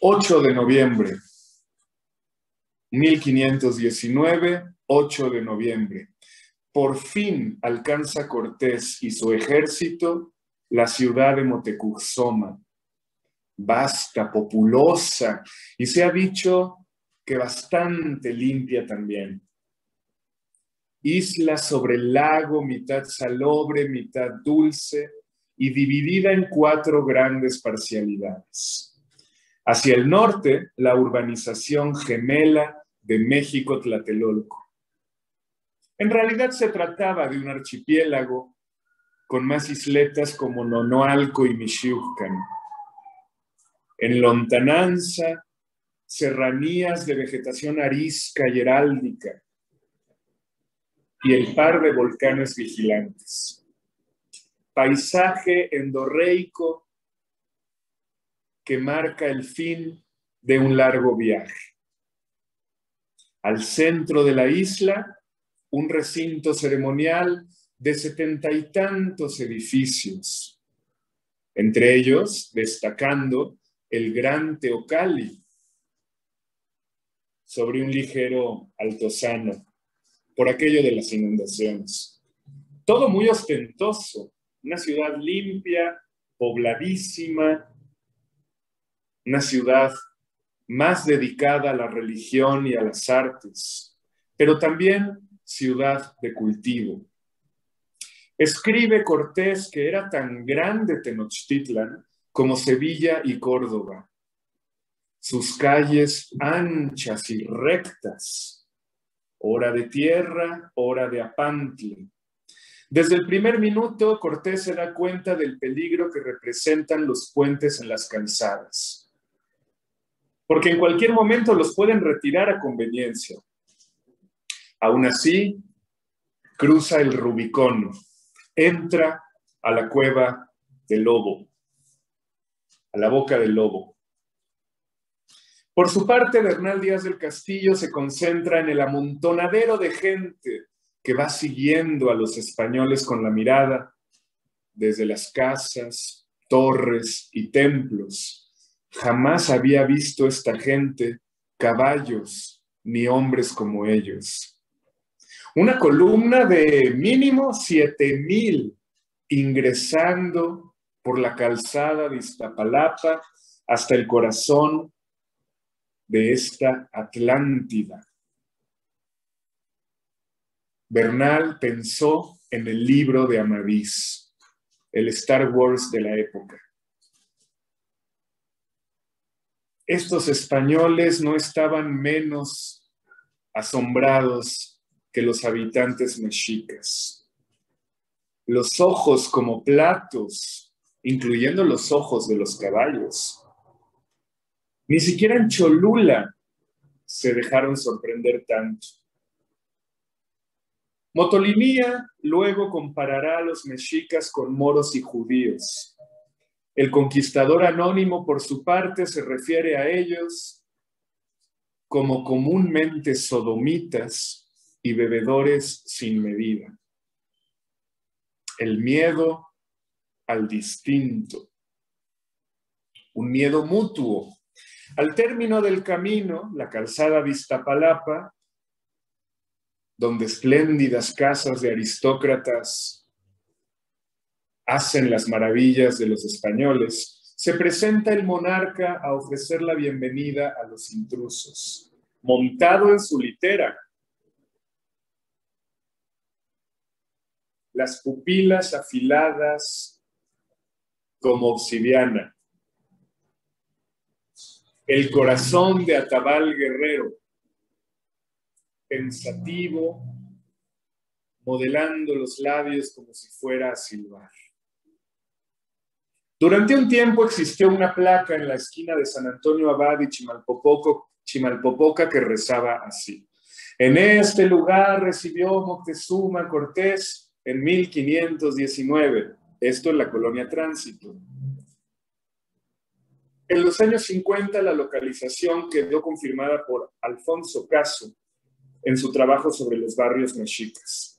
...8 de noviembre... 1519, 8 de noviembre. Por fin alcanza Cortés y su ejército la ciudad de Motecuzoma, vasta, populosa, y se ha dicho que bastante limpia también. Isla sobre el lago, mitad salobre, mitad dulce, y dividida en 4 grandes parcialidades. Hacia el norte, la urbanización gemela de México-Tlatelolco. En realidad se trataba de un archipiélago con más isletas como Nonoalco y Mixiuhcan. En lontananza, serranías de vegetación arisca y heráldica y el par de volcanes vigilantes. Paisaje endorreico que marca el fin de un largo viaje. Al centro de la isla, un recinto ceremonial de 70 y tantos edificios, entre ellos destacando el Gran Teocalli, sobre un ligero altozano, por aquello de las inundaciones. Todo muy ostentoso, una ciudad limpia, pobladísima, una ciudad más dedicada a la religión y a las artes, pero también ciudad de cultivo. Escribe Cortés que era tan grande Tenochtitlan como Sevilla y Córdoba. Sus calles anchas y rectas, hora de tierra, hora de apantle. Desde el primer minuto, Cortés se da cuenta del peligro que representan los puentes en las calzadas, porque en cualquier momento los pueden retirar a conveniencia. Aún así, cruza el Rubicón, entra a la cueva del lobo, a la boca del lobo. Por su parte, Bernal Díaz del Castillo se concentra en el amontonadero de gente que va siguiendo a los españoles con la mirada desde las casas, torres y templos. Jamás había visto esta gente caballos ni hombres como ellos. Una columna de mínimo 7,000 ingresando por la calzada de Iztapalapa hasta el corazón de esta Atlántida. Bernal pensó en el libro de Amadís, el Star Wars de la época. Estos españoles no estaban menos asombrados que los habitantes mexicas. Los ojos como platos, incluyendo los ojos de los caballos. Ni siquiera en Cholula se dejaron sorprender tanto. Motolinía luego comparará a los mexicas con moros y judíos. El conquistador anónimo, por su parte, se refiere a ellos como comúnmente sodomitas y bebedores sin medida. El miedo al distinto. Un miedo mutuo. Al término del camino, la calzada de Iztapalapa, donde espléndidas casas de aristócratas hacen las maravillas de los españoles, se presenta el monarca a ofrecer la bienvenida a los intrusos, montado en su litera. Las pupilas afiladas como obsidiana. El corazón de Atabal Guerrero, pensativo, modelando los labios como si fuera a silbar. Durante un tiempo existió una placa en la esquina de San Antonio Abad y Chimalpopoca que rezaba así: en este lugar recibió Moctezuma Cortés en 1519. Esto en la colonia Tránsito. En los años 50 la localización quedó confirmada por Alfonso Caso en su trabajo sobre los barrios mexicas.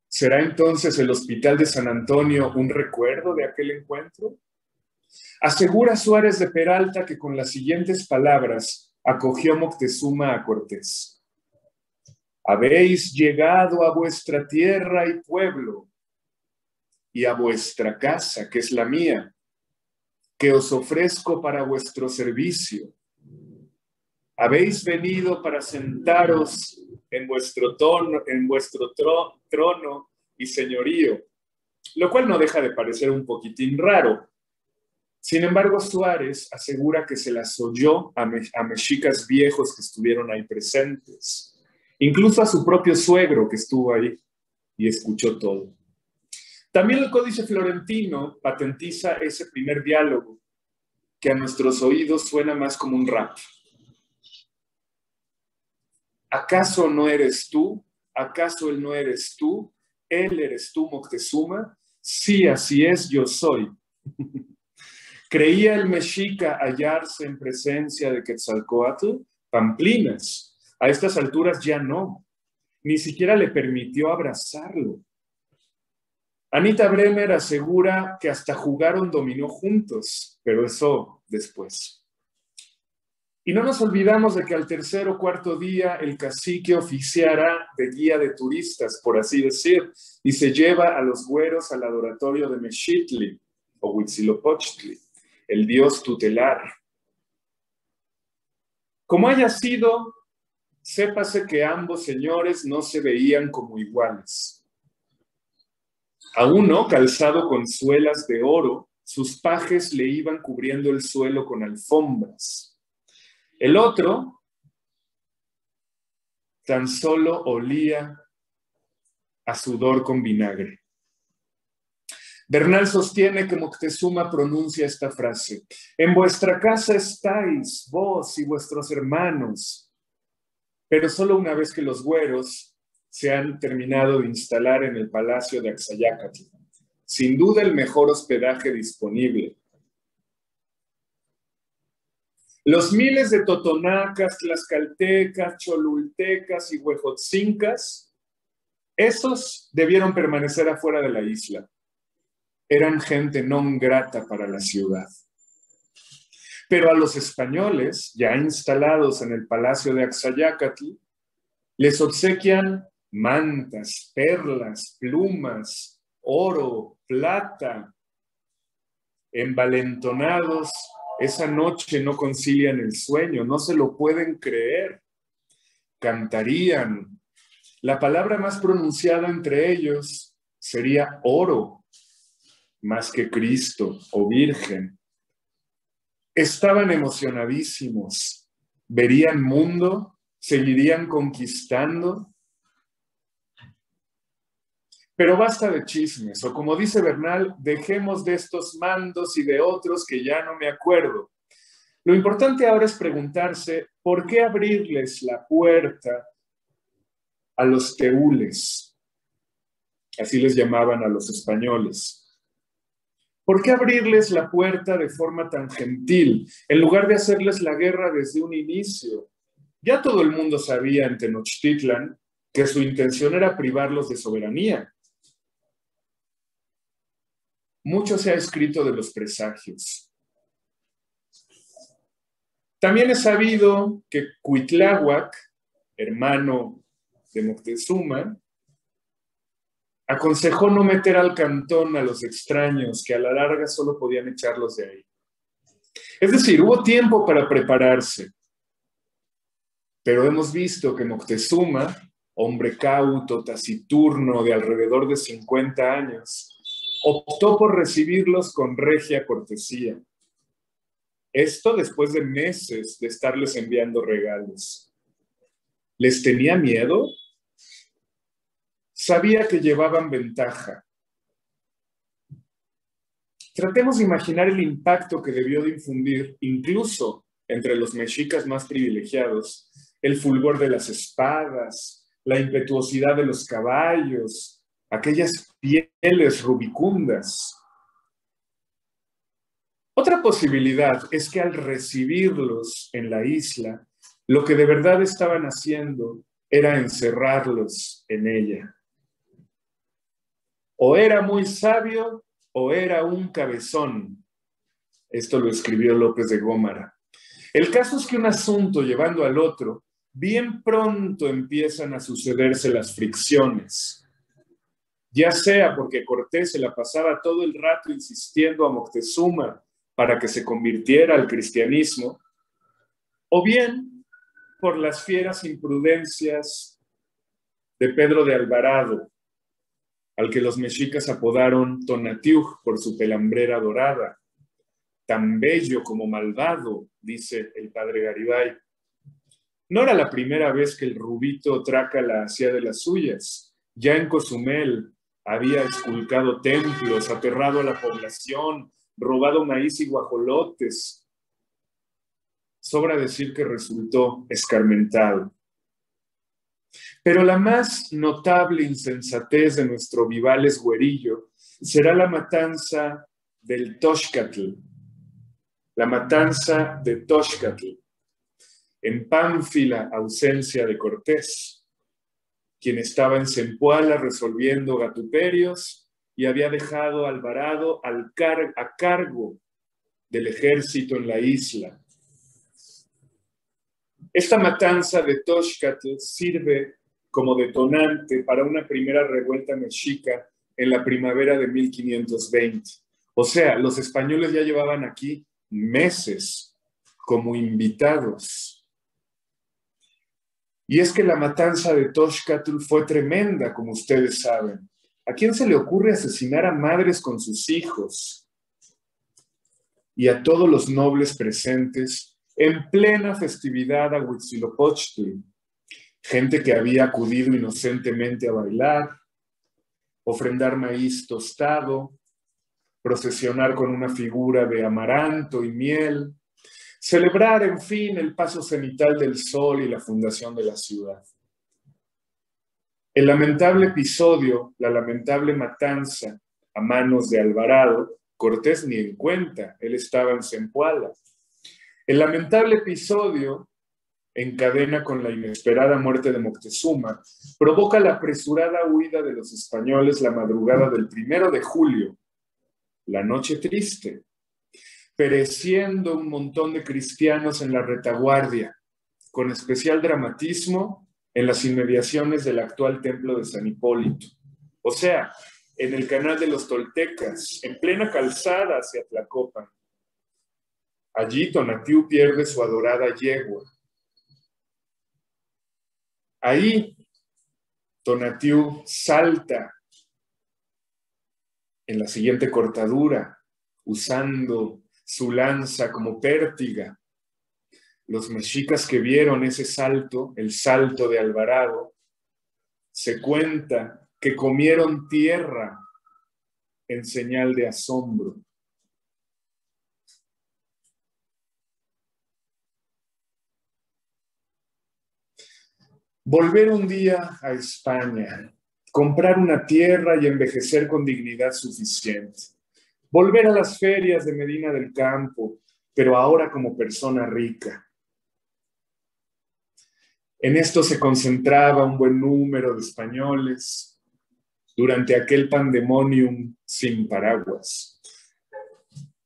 ¿Será entonces el Hospital de San Antonio un recuerdo de aquel encuentro? Asegura Suárez de Peralta que con las siguientes palabras acogió Moctezuma a Cortés. Habéis llegado a vuestra tierra y pueblo, y a vuestra casa, que es la mía, que os ofrezco para vuestro servicio. Habéis venido para sentaros en vuestro trono y señorío, lo cual no deja de parecer un poquitín raro. Sin embargo, Suárez asegura que se las oyó a mexicas viejos que estuvieron ahí presentes, incluso a su propio suegro que estuvo ahí y escuchó todo. También el Códice Florentino patentiza ese primer diálogo que a nuestros oídos suena más como un rap. ¿Acaso no eres tú? ¿Acaso él no eres tú? ¿Él eres tú, Moctezuma? Sí, así es, yo soy. ¿Creía el mexica hallarse en presencia de Quetzalcóatl? Pamplinas. A estas alturas ya no. Ni siquiera le permitió abrazarlo. Anita Bremer asegura que hasta jugaron dominó juntos, pero eso después. Y no nos olvidamos de que al tercer o cuarto día el cacique oficiará de guía de turistas, por así decir, y se lleva a los güeros al adoratorio de Mexitli o Huitzilopochtli, el dios tutelar. Como haya sido, sépase que ambos señores no se veían como iguales. A uno, calzado con suelas de oro, sus pajes le iban cubriendo el suelo con alfombras. El otro tan solo olía a sudor con vinagre. Bernal sostiene que Moctezuma pronuncia esta frase: en vuestra casa estáis, vos y vuestros hermanos, pero solo una vez que los güeros se han terminado de instalar en el palacio de Axayácatl. Sin duda el mejor hospedaje disponible. Los miles de totonacas, tlaxcaltecas, cholultecas y huejotzincas, esos debieron permanecer afuera de la isla. Eran gente non grata para la ciudad. Pero a los españoles, ya instalados en el palacio de Axayácatl, les obsequian mantas, perlas, plumas, oro, plata. Envalentonados, esa noche no concilian el sueño, no se lo pueden creer. Cantarían. La palabra más pronunciada entre ellos sería oro, más que Cristo o Virgen. Estaban emocionadísimos. Verían mundo, seguirían conquistando. Pero basta de chismes, o como dice Bernal, dejemos de estos mandos y de otros que ya no me acuerdo. Lo importante ahora es preguntarse, ¿por qué abrirles la puerta a los teules? Así les llamaban a los españoles. ¿Por qué abrirles la puerta de forma tan gentil, en lugar de hacerles la guerra desde un inicio? Ya todo el mundo sabía en Tenochtitlan que su intención era privarlos de soberanía. Mucho se ha escrito de los presagios. También es sabido que Cuitláhuac, hermano de Moctezuma, aconsejó no meter al cantón a los extraños, que a la larga solo podían echarlos de ahí. Es decir, hubo tiempo para prepararse, pero hemos visto que Moctezuma, hombre cauto, taciturno, de alrededor de 50 años, optó por recibirlos con regia cortesía. Esto después de meses de estarles enviando regalos. ¿Les tenía miedo? Sabía que llevaban ventaja. Tratemos de imaginar el impacto que debió de infundir, incluso entre los mexicas más privilegiados, el fulgor de las espadas, la impetuosidad de los caballos, aquellas pieles rubicundas. Otra posibilidad es que al recibirlos en la isla, lo que de verdad estaban haciendo era encerrarlos en ella. O era muy sabio o era un cabezón. Esto lo escribió López de Gómara. El caso es que un asunto llevando al otro, bien pronto empiezan a sucederse las fricciones. Ya sea porque Cortés se la pasaba todo el rato insistiendo a Moctezuma para que se convirtiera al cristianismo, o bien por las fieras imprudencias de Pedro de Alvarado, al que los mexicas apodaron Tonatiuh por su pelambrera dorada, tan bello como malvado, dice el padre Garibay. No era la primera vez que el Rubito Trácala hacía de las suyas. Ya en Cozumel había esculcado templos, aterrado a la población, robado maíz y guajolotes. Sobra decir que resultó escarmentado. Pero la más notable insensatez de nuestro Vivales Güerillo será la matanza del Toxcatl. La matanza de Toxcatl. En Pánfila, ausencia de Cortés, quien estaba en Zempoala resolviendo gatuperios y había dejado a Alvarado a cargo del ejército en la isla. Esta matanza de Toxcatl sirve como detonante para una primera revuelta mexica en la primavera de 1520. O sea, los españoles ya llevaban aquí meses como invitados. Y es que la matanza de Toxcatl fue tremenda, como ustedes saben. ¿A quién se le ocurre asesinar a madres con sus hijos? Y a todos los nobles presentes en plena festividad a Huitzilopochtli, gente que había acudido inocentemente a bailar, ofrendar maíz tostado, procesionar con una figura de amaranto y miel, celebrar, en fin, el paso cenital del sol y la fundación de la ciudad. El lamentable episodio, la lamentable matanza a manos de Alvarado, Cortés ni en cuenta, él estaba en Zempoala. El lamentable episodio encadena con la inesperada muerte de Moctezuma, provoca la apresurada huida de los españoles la madrugada del 1 de julio, la noche triste, pereciendo un montón de cristianos en la retaguardia, con especial dramatismo en las inmediaciones del actual templo de San Hipólito. O sea, en el canal de los Toltecas, en plena calzada hacia Tlacopan. Allí Tonatiuh pierde su adorada yegua. Ahí Tonatiuh salta en la siguiente cortadura, usando su lanza como pértiga. Los mexicas que vieron ese salto, el salto de Alvarado, se cuenta que comieron tierra en señal de asombro. Volver un día a España, comprar una tierra y envejecer con dignidad suficiente. Volver a las ferias de Medina del Campo, pero ahora como persona rica. En esto se concentraba un buen número de españoles durante aquel pandemonium sin paraguas.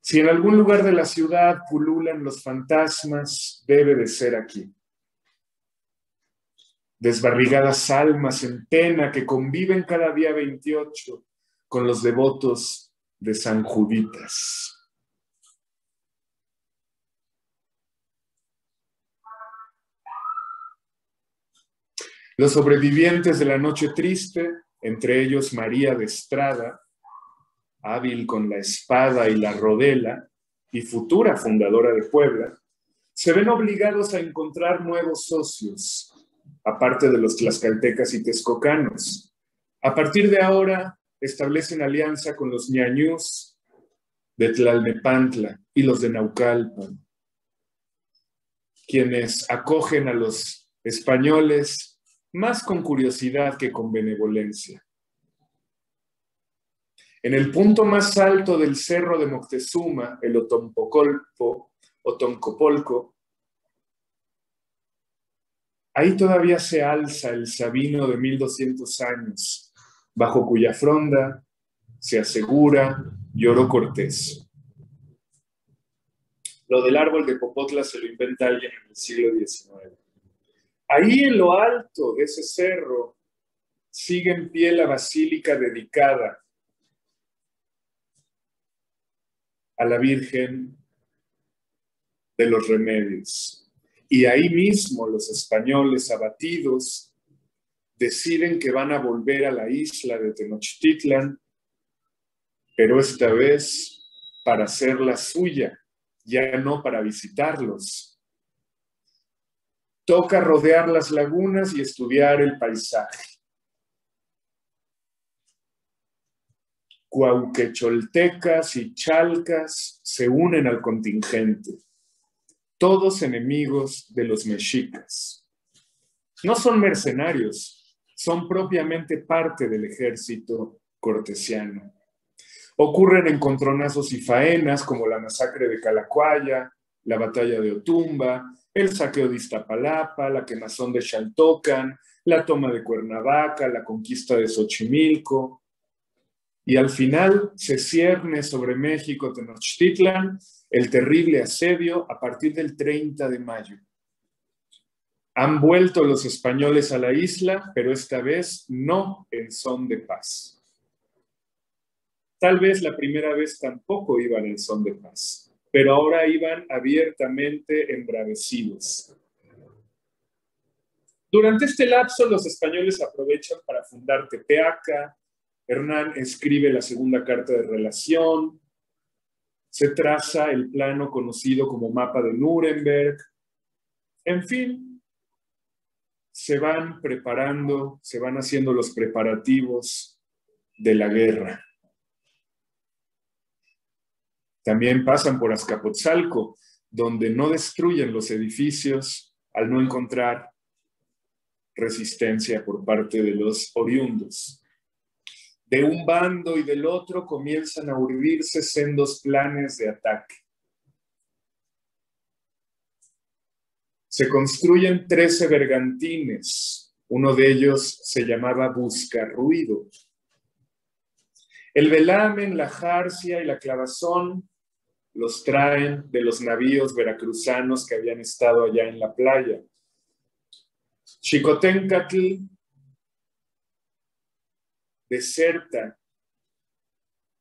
Si en algún lugar de la ciudad pululan los fantasmas, debe de ser aquí. Desbarrigadas almas en pena que conviven cada día 28 con los devotos de San Juditas. Los sobrevivientes de la noche triste, entre ellos María de Estrada, hábil con la espada y la rodela y futura fundadora de Puebla, se ven obligados a encontrar nuevos socios, aparte de los tlaxcaltecas y texcocanos. A partir de ahora, establecen alianza con los ñañús de Tlalnepantla y los de Naucalpan, quienes acogen a los españoles más con curiosidad que con benevolencia. En el punto más alto del cerro de Moctezuma, el Otoncopolco, ahí todavía se alza el Sabino de 1200 años, bajo cuya fronda se asegura lloró Cortés. Lo del árbol de Popotla se lo inventa alguien en el siglo XIX. Ahí en lo alto de ese cerro sigue en pie la basílica dedicada a la Virgen de los Remedios. Y ahí mismo los españoles abatidos deciden que van a volver a la isla de Tenochtitlan, pero esta vez para hacerla suya, ya no para visitarlos. Toca rodear las lagunas y estudiar el paisaje. Cuauquecholtecas y chalcas se unen al contingente, todos enemigos de los mexicas. No son mercenarios, son propiamente parte del ejército cortesiano. Ocurren encontronazos y faenas como la masacre de Calacuaya, la batalla de Otumba, el saqueo de Iztapalapa, la quemazón de Xaltocan, la toma de Cuernavaca, la conquista de Xochimilco. Y al final se cierne sobre México Tenochtitlan el terrible asedio a partir del 30 de mayo. Han vuelto los españoles a la isla, pero esta vez no en son de paz. Tal vez la primera vez tampoco iban en son de paz, pero ahora iban abiertamente embravecidos. Durante este lapso, los españoles aprovechan para fundar Tepeaca. Hernán escribe la segunda carta de relación. Se traza el plano conocido como mapa de Nuremberg. En fin, se van preparando, se van haciendo los preparativos de la guerra. También pasan por Azcapotzalco, donde no destruyen los edificios al no encontrar resistencia por parte de los oriundos. De un bando y del otro comienzan a urdirse sendos planes de ataque. Se construyen 13 bergantines. Uno de ellos se llamaba Buscarruido. El velamen, la jarcia y la clavazón los traen de los navíos veracruzanos que habían estado allá en la playa. Xicoténcatl deserta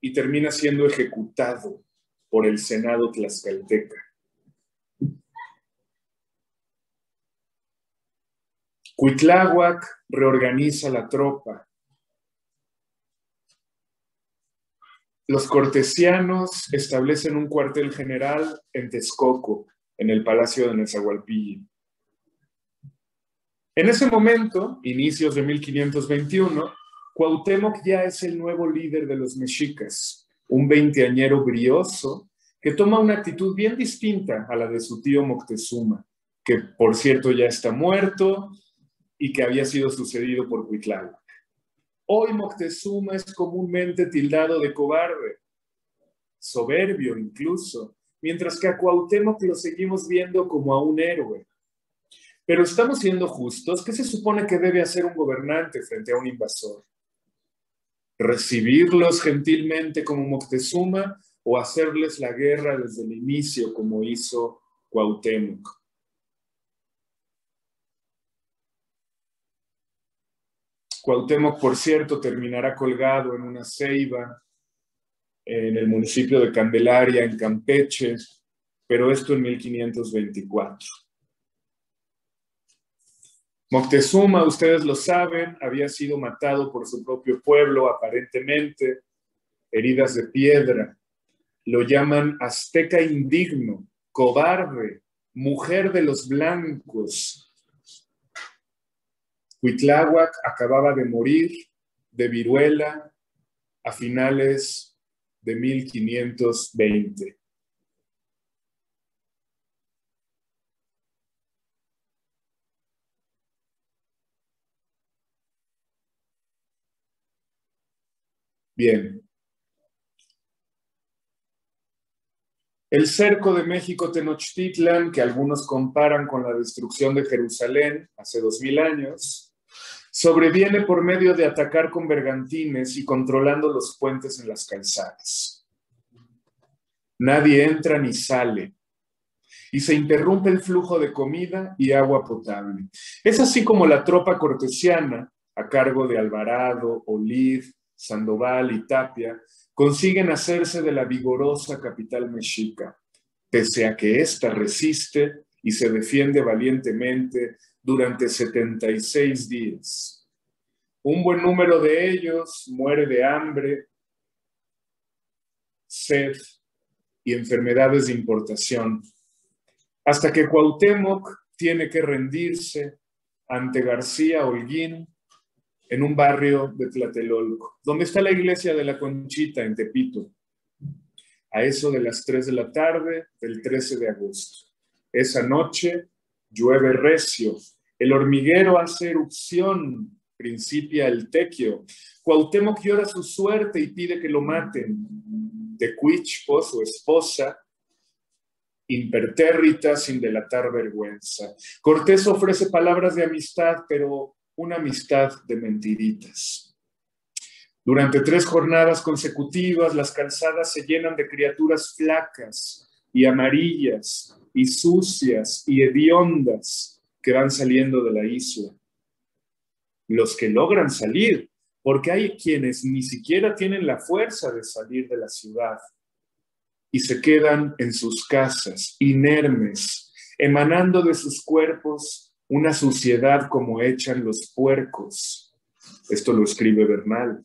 y termina siendo ejecutado por el Senado tlaxcalteca. Cuitláhuac reorganiza la tropa. Los cortesianos establecen un cuartel general en Texcoco, en el Palacio de Nezahualpilli. En ese momento, inicios de 1521, Cuauhtémoc ya es el nuevo líder de los mexicas, un veinteañero brioso que toma una actitud bien distinta a la de su tío Moctezuma, que por cierto ya está muerto y que había sido sucedido por Cuitláhuac. Hoy Moctezuma es comúnmente tildado de cobarde, soberbio incluso, mientras que a Cuauhtémoc lo seguimos viendo como a un héroe. Pero estamos siendo justos. ¿Qué se supone que debe hacer un gobernante frente a un invasor? ¿Recibirlos gentilmente como Moctezuma o hacerles la guerra desde el inicio como hizo Cuauhtémoc? Cuauhtémoc, por cierto, terminará colgado en una ceiba en el municipio de Candelaria, en Campeche, pero esto en 1524. Moctezuma, ustedes lo saben, había sido matado por su propio pueblo, aparentemente, heridas de piedra. Lo llaman azteca indigno, cobarde, mujer de los blancos. Cuitláhuac acababa de morir de viruela a finales de 1520. Bien. El cerco de México Tenochtitlan, que algunos comparan con la destrucción de Jerusalén hace 2000 años, sobreviene por medio de atacar con bergantines y controlando los puentes en las calzadas. Nadie entra ni sale, y se interrumpe el flujo de comida y agua potable. Es así como la tropa cortesiana, a cargo de Alvarado, Olid, Sandoval y Tapia, consiguen hacerse de la vigorosa capital mexica, pese a que ésta resiste y se defiende valientemente durante 76 días. Un buen número de ellos muere de hambre, sed y enfermedades de importación, hasta que Cuauhtémoc tiene que rendirse ante García Holguín en un barrio de Tlatelolco, donde está la iglesia de la Conchita en Tepito, a eso de las 3 de la tarde del 13 de agosto. Esa noche llueve recio, el hormiguero hace erupción, principia el tequio. Cuauhtémoc llora su suerte y pide que lo maten. Tecuichpo, su esposa, impertérrita, sin delatar vergüenza. Cortés ofrece palabras de amistad, pero una amistad de mentiritas. Durante 3 jornadas consecutivas, las calzadas se llenan de criaturas flacas y amarillas y sucias y hediondas que van saliendo de la isla. Los que logran salir, porque hay quienes ni siquiera tienen la fuerza de salir de la ciudad y se quedan en sus casas, inermes, emanando de sus cuerpos una suciedad como echan los puercos. Esto lo escribe Bernal.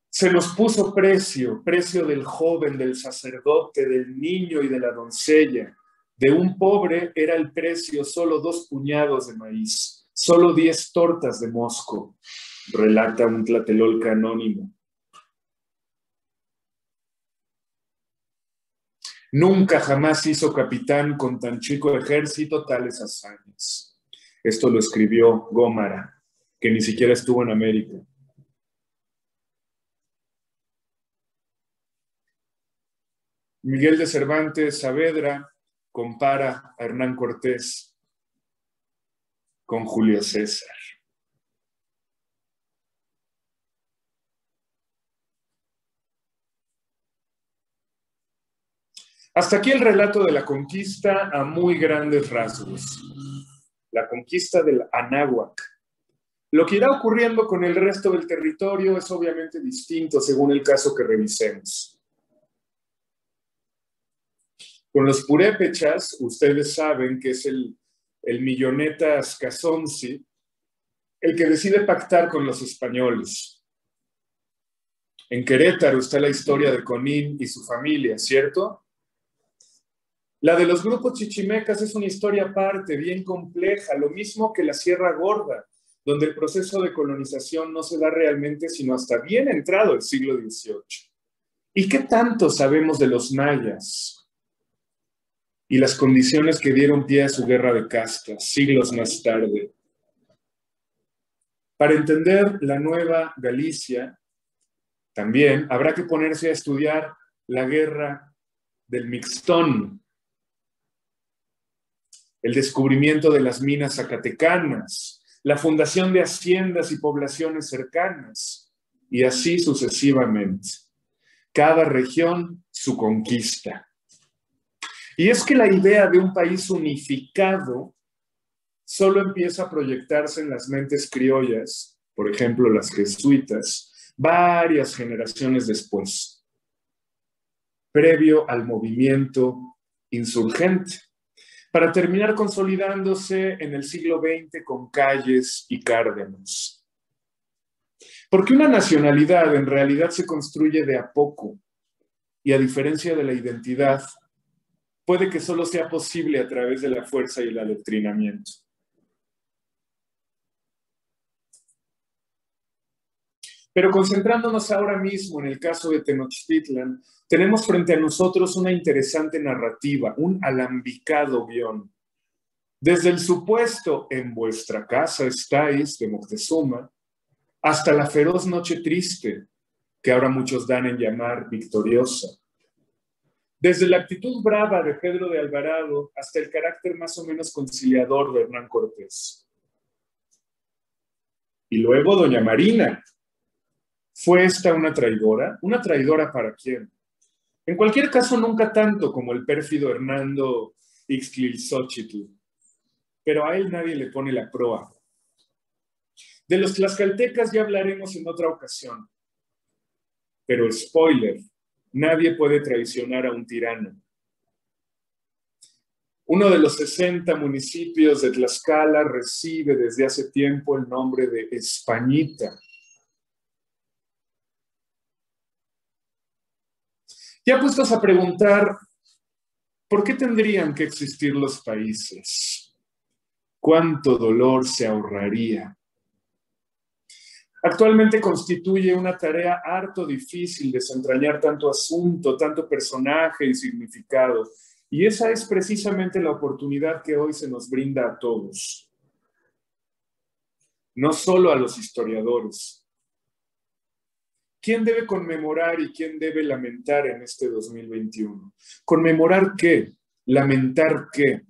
Se los puso precio del joven, del sacerdote, del niño y de la doncella. De un pobre era el precio solo 2 puñados de maíz, solo 10 tortas de mosco, relata un tlatelolca anónimo. Nunca jamás hizo capitán con tan chico ejército tales hazañas. Esto lo escribió Gómara, que ni siquiera estuvo en América. Miguel de Cervantes Saavedra compara a Hernán Cortés con Julio César. Hasta aquí el relato de la conquista a muy grandes rasgos. La conquista del Anáhuac. Lo que irá ocurriendo con el resto del territorio es obviamente distinto según el caso que revisemos. Con los purépechas, ustedes saben que es el milloneta Ascazonzi el que decide pactar con los españoles. En Querétaro está la historia de Conín y su familia, ¿cierto? La de los grupos chichimecas es una historia aparte, bien compleja, lo mismo que la Sierra Gorda, donde el proceso de colonización no se da realmente sino hasta bien entrado el siglo XVIII. ¿Y qué tanto sabemos de los mayas y las condiciones que dieron pie a su guerra de castas siglos más tarde? Para entender la Nueva Galicia, también habrá que ponerse a estudiar la guerra del Mixtón, el descubrimiento de las minas zacatecanas, la fundación de haciendas y poblaciones cercanas, y así sucesivamente. Cada región su conquista. Y es que la idea de un país unificado solo empieza a proyectarse en las mentes criollas, por ejemplo las jesuitas, varias generaciones después, previo al movimiento insurgente, para terminar consolidándose en el siglo XX con Calles y Cárdenas. Porque una nacionalidad en realidad se construye de a poco, y a diferencia de la identidad, puede que solo sea posible a través de la fuerza y el adoctrinamiento. Pero concentrándonos ahora mismo en el caso de Tenochtitlan, tenemos frente a nosotros una interesante narrativa, un alambicado guión. Desde el supuesto "en vuestra casa estáis" de Moctezuma, hasta la feroz noche triste, que ahora muchos dan en llamar victoriosa. Desde la actitud brava de Pedro de Alvarado hasta el carácter más o menos conciliador de Hernán Cortés. Y luego doña Marina. ¿Fue esta una traidora? ¿Una traidora para quién? En cualquier caso, nunca tanto como el pérfido Hernando Ixtlilxóchitl, pero a él nadie le pone la proa. De los tlaxcaltecas ya hablaremos en otra ocasión, pero spoiler, nadie puede traicionar a un tirano. Uno de los 60 municipios de Tlaxcala recibe desde hace tiempo el nombre de Españita. Ya puestos a preguntar, ¿por qué tendrían que existir los países? ¿Cuánto dolor se ahorraría? Actualmente constituye una tarea harto difícil desentrañar tanto asunto, tanto personaje y significado. Y esa es precisamente la oportunidad que hoy se nos brinda a todos. No solo a los historiadores. ¿Quién debe conmemorar y quién debe lamentar en este 2021? ¿Conmemorar qué? ¿Lamentar qué?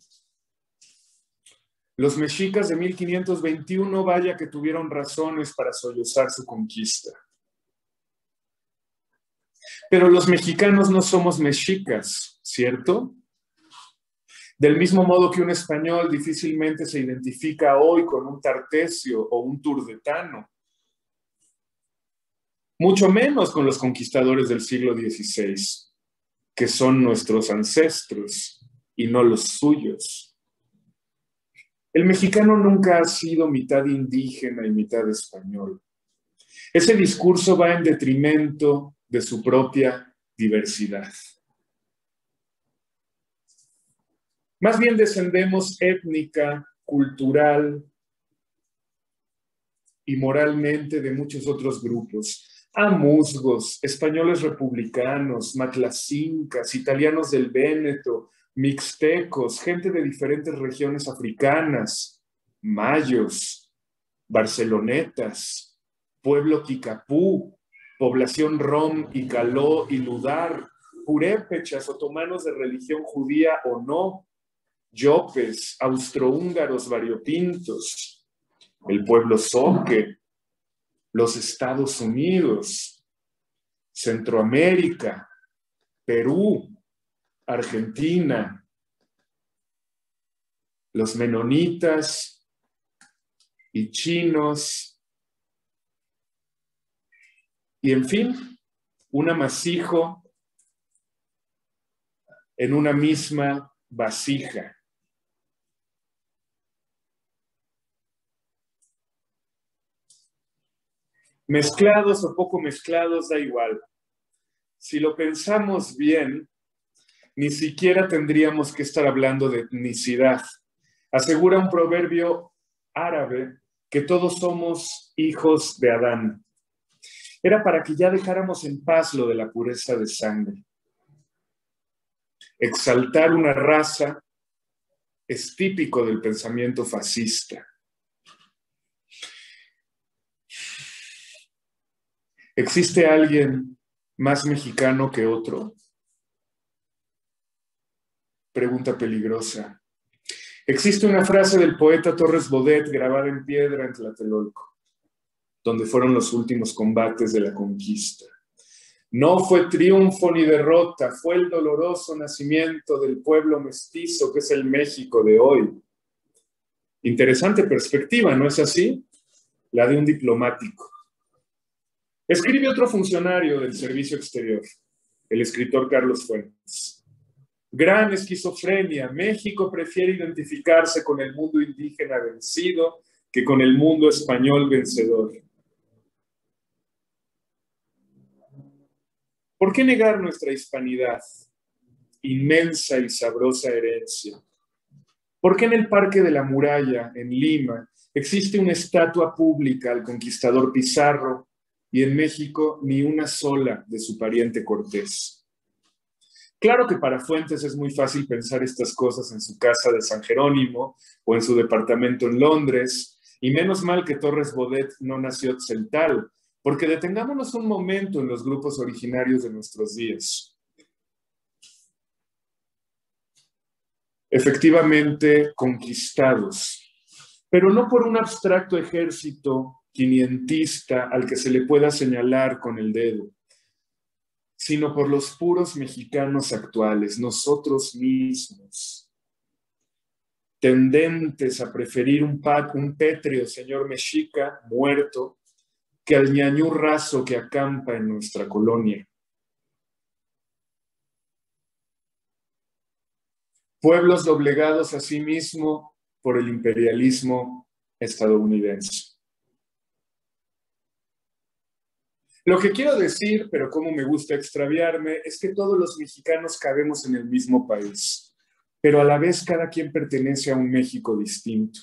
Los mexicas de 1521, vaya que tuvieron razones para sollozar su conquista. Pero los mexicanos no somos mexicas, ¿cierto? Del mismo modo que un español difícilmente se identifica hoy con un tartesio o un turdetano. Mucho menos con los conquistadores del siglo XVI, que son nuestros ancestros y no los suyos. El mexicano nunca ha sido mitad indígena y mitad español. Ese discurso va en detrimento de su propia diversidad. Más bien descendemos étnica, cultural y moralmente de muchos otros grupos. Amuzgos, españoles republicanos, matlacincas, italianos del Véneto, mixtecos, gente de diferentes regiones africanas, mayos, barcelonetas, pueblo quicapú, población rom y caló y ludar, purépechas, otomanos de religión judía o no, yopes, austrohúngaros variopintos, el pueblo zoque, los Estados Unidos, Centroamérica, Perú, Argentina, los menonitas y chinos, y en fin, un amasijo en una misma vasija. Mezclados o poco mezclados, da igual. Si lo pensamos bien, ni siquiera tendríamos que estar hablando de etnicidad. Asegura un proverbio árabe que todos somos hijos de Adán. Era para que ya dejáramos en paz lo de la pureza de sangre. Exaltar una raza es típico del pensamiento fascista. ¿Existe alguien más mexicano que otro? Pregunta peligrosa. Existe una frase del poeta Torres Bodet grabada en piedra en Tlatelolco, donde fueron los últimos combates de la conquista. No fue triunfo ni derrota, fue el doloroso nacimiento del pueblo mestizo que es el México de hoy. Interesante perspectiva, ¿no es así? La de un diplomático. Escribe otro funcionario del Servicio Exterior, el escritor Carlos Fuentes. Gran esquizofrenia. México prefiere identificarse con el mundo indígena vencido que con el mundo español vencedor. ¿Por qué negar nuestra hispanidad? Inmensa y sabrosa herencia. ¿Por qué en el Parque de la Muralla, en Lima, existe una estatua pública al conquistador Pizarro y en México ni una sola de su pariente Cortés? Claro que para Fuentes es muy fácil pensar estas cosas en su casa de San Jerónimo o en su departamento en Londres, Y menos mal que Torres Bodet no nació tzeltal, porque detengámonos un momento en los grupos originarios de nuestros días. Efectivamente conquistados, pero no por un abstracto ejército quinientista al que se le pueda señalar con el dedo, sino por los puros mexicanos actuales, nosotros mismos, tendentes a preferir un pétreo señor mexica muerto que al ñañú raso que acampa en nuestra colonia. Pueblos doblegados a sí mismo por el imperialismo estadounidense. Lo que quiero decir, pero como me gusta extraviarme, es que todos los mexicanos cabemos en el mismo país, pero a la vez cada quien pertenece a un México distinto.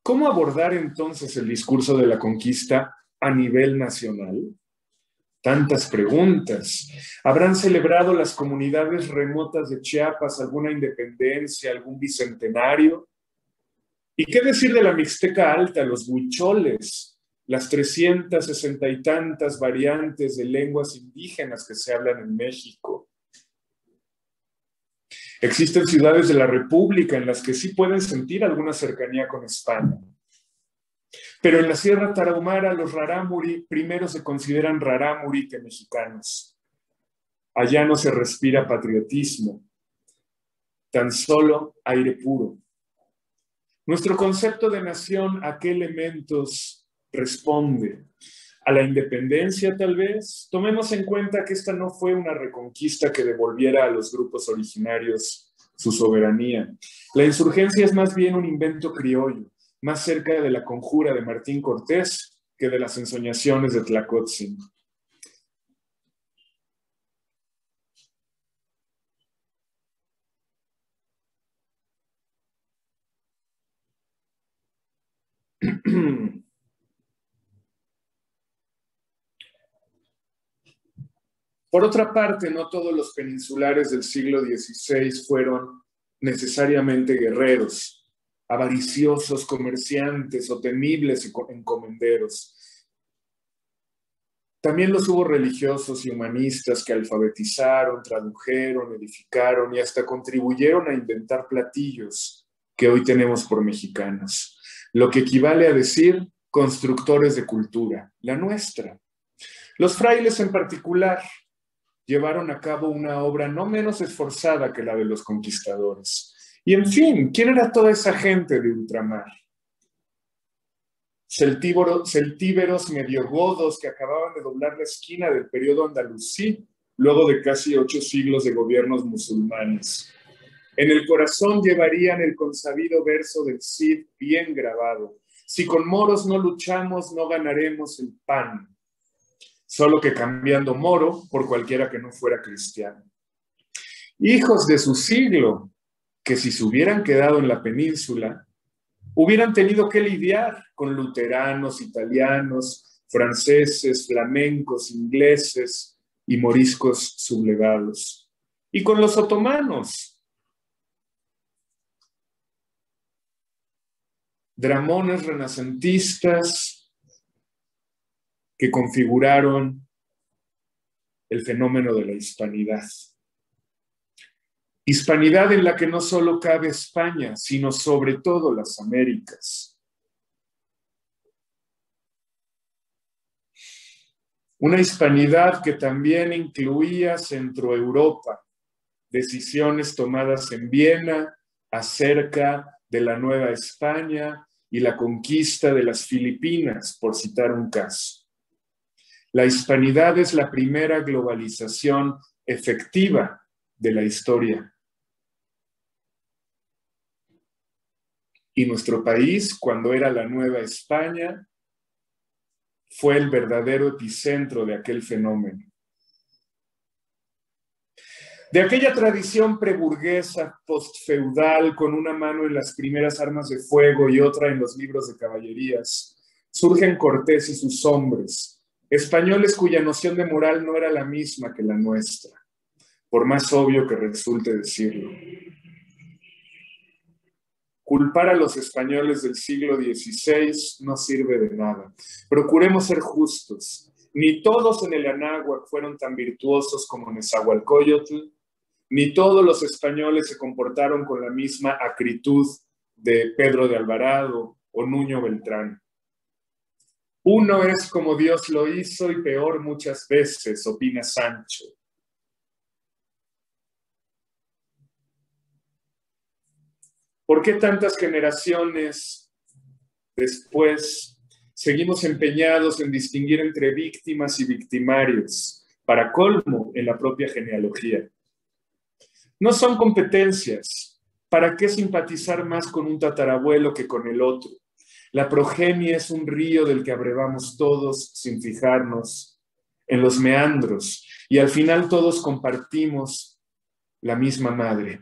¿Cómo abordar entonces el discurso de la conquista a nivel nacional? Tantas preguntas. ¿Habrán celebrado las comunidades remotas de Chiapas alguna independencia, algún bicentenario? ¿Y qué decir de la Mixteca Alta, los huicholes, las 360 y tantas variantes de lenguas indígenas que se hablan en México? Existen ciudades de la República en las que sí pueden sentir alguna cercanía con España. Pero en la Sierra Tarahumara los rarámuri primero se consideran rarámuri que mexicanos. Allá no se respira patriotismo, tan solo aire puro. Nuestro concepto de nación, ¿a qué elementos responde? ¿A la independencia tal vez? Tomemos en cuenta que esta no fue una reconquista que devolviera a los grupos originarios su soberanía. La insurgencia es más bien un invento criollo, más cerca de la conjura de Martín Cortés que de las ensoñaciones de Tlacotzin. Por otra parte, no todos los peninsulares del siglo XVI fueron necesariamente guerreros, avariciosos comerciantes o temibles encomenderos. También los hubo religiosos y humanistas que alfabetizaron, tradujeron, edificaron y hasta contribuyeron a inventar platillos que hoy tenemos por mexicanos, lo que equivale a decir constructores de cultura, la nuestra. Los frailes en particular llevaron a cabo una obra no menos esforzada que la de los conquistadores. Y en fin, ¿quién era toda esa gente de ultramar? Celtíberos medio godos que acababan de doblar la esquina del periodo andalusí, luego de casi 8 siglos de gobiernos musulmanes. En el corazón llevarían el consabido verso del Cid bien grabado: si con moros no luchamos, no ganaremos el pan. Solo que cambiando moro por cualquiera que no fuera cristiano. Hijos de su siglo, que si se hubieran quedado en la península, hubieran tenido que lidiar con luteranos, italianos, franceses, flamencos, ingleses y moriscos sublevados. Y con los otomanos, dramones renacentistas que configuraron el fenómeno de la hispanidad. Hispanidad en la que no solo cabe España, sino sobre todo las Américas. Una hispanidad que también incluía Centroeuropa, decisiones tomadas en Viena acerca de la Nueva España y la conquista de las Filipinas, por citar un caso. La hispanidad es la primera globalización efectiva de la historia. Y nuestro país, cuando era la Nueva España, fue el verdadero epicentro de aquel fenómeno. De aquella tradición preburguesa, postfeudal, con una mano en las primeras armas de fuego y otra en los libros de caballerías, surgen Cortés y sus hombres, españoles cuya noción de moral no era la misma que la nuestra, por más obvio que resulte decirlo. Culpar a los españoles del siglo XVI no sirve de nada. Procuremos ser justos. Ni todos en el Anáhuac fueron tan virtuosos como Nezahualcóyotl, ni todos los españoles se comportaron con la misma acritud de Pedro de Alvarado o Nuño Beltrán. Uno es como Dios lo hizo y peor muchas veces, opina Sancho. ¿Por qué tantas generaciones después seguimos empeñados en distinguir entre víctimas y victimarios? Para colmo, en la propia genealogía. No son competencias. ¿Para qué simpatizar más con un tatarabuelo que con el otro? La progenie es un río del que abrevamos todos sin fijarnos en los meandros y al final todos compartimos la misma madre.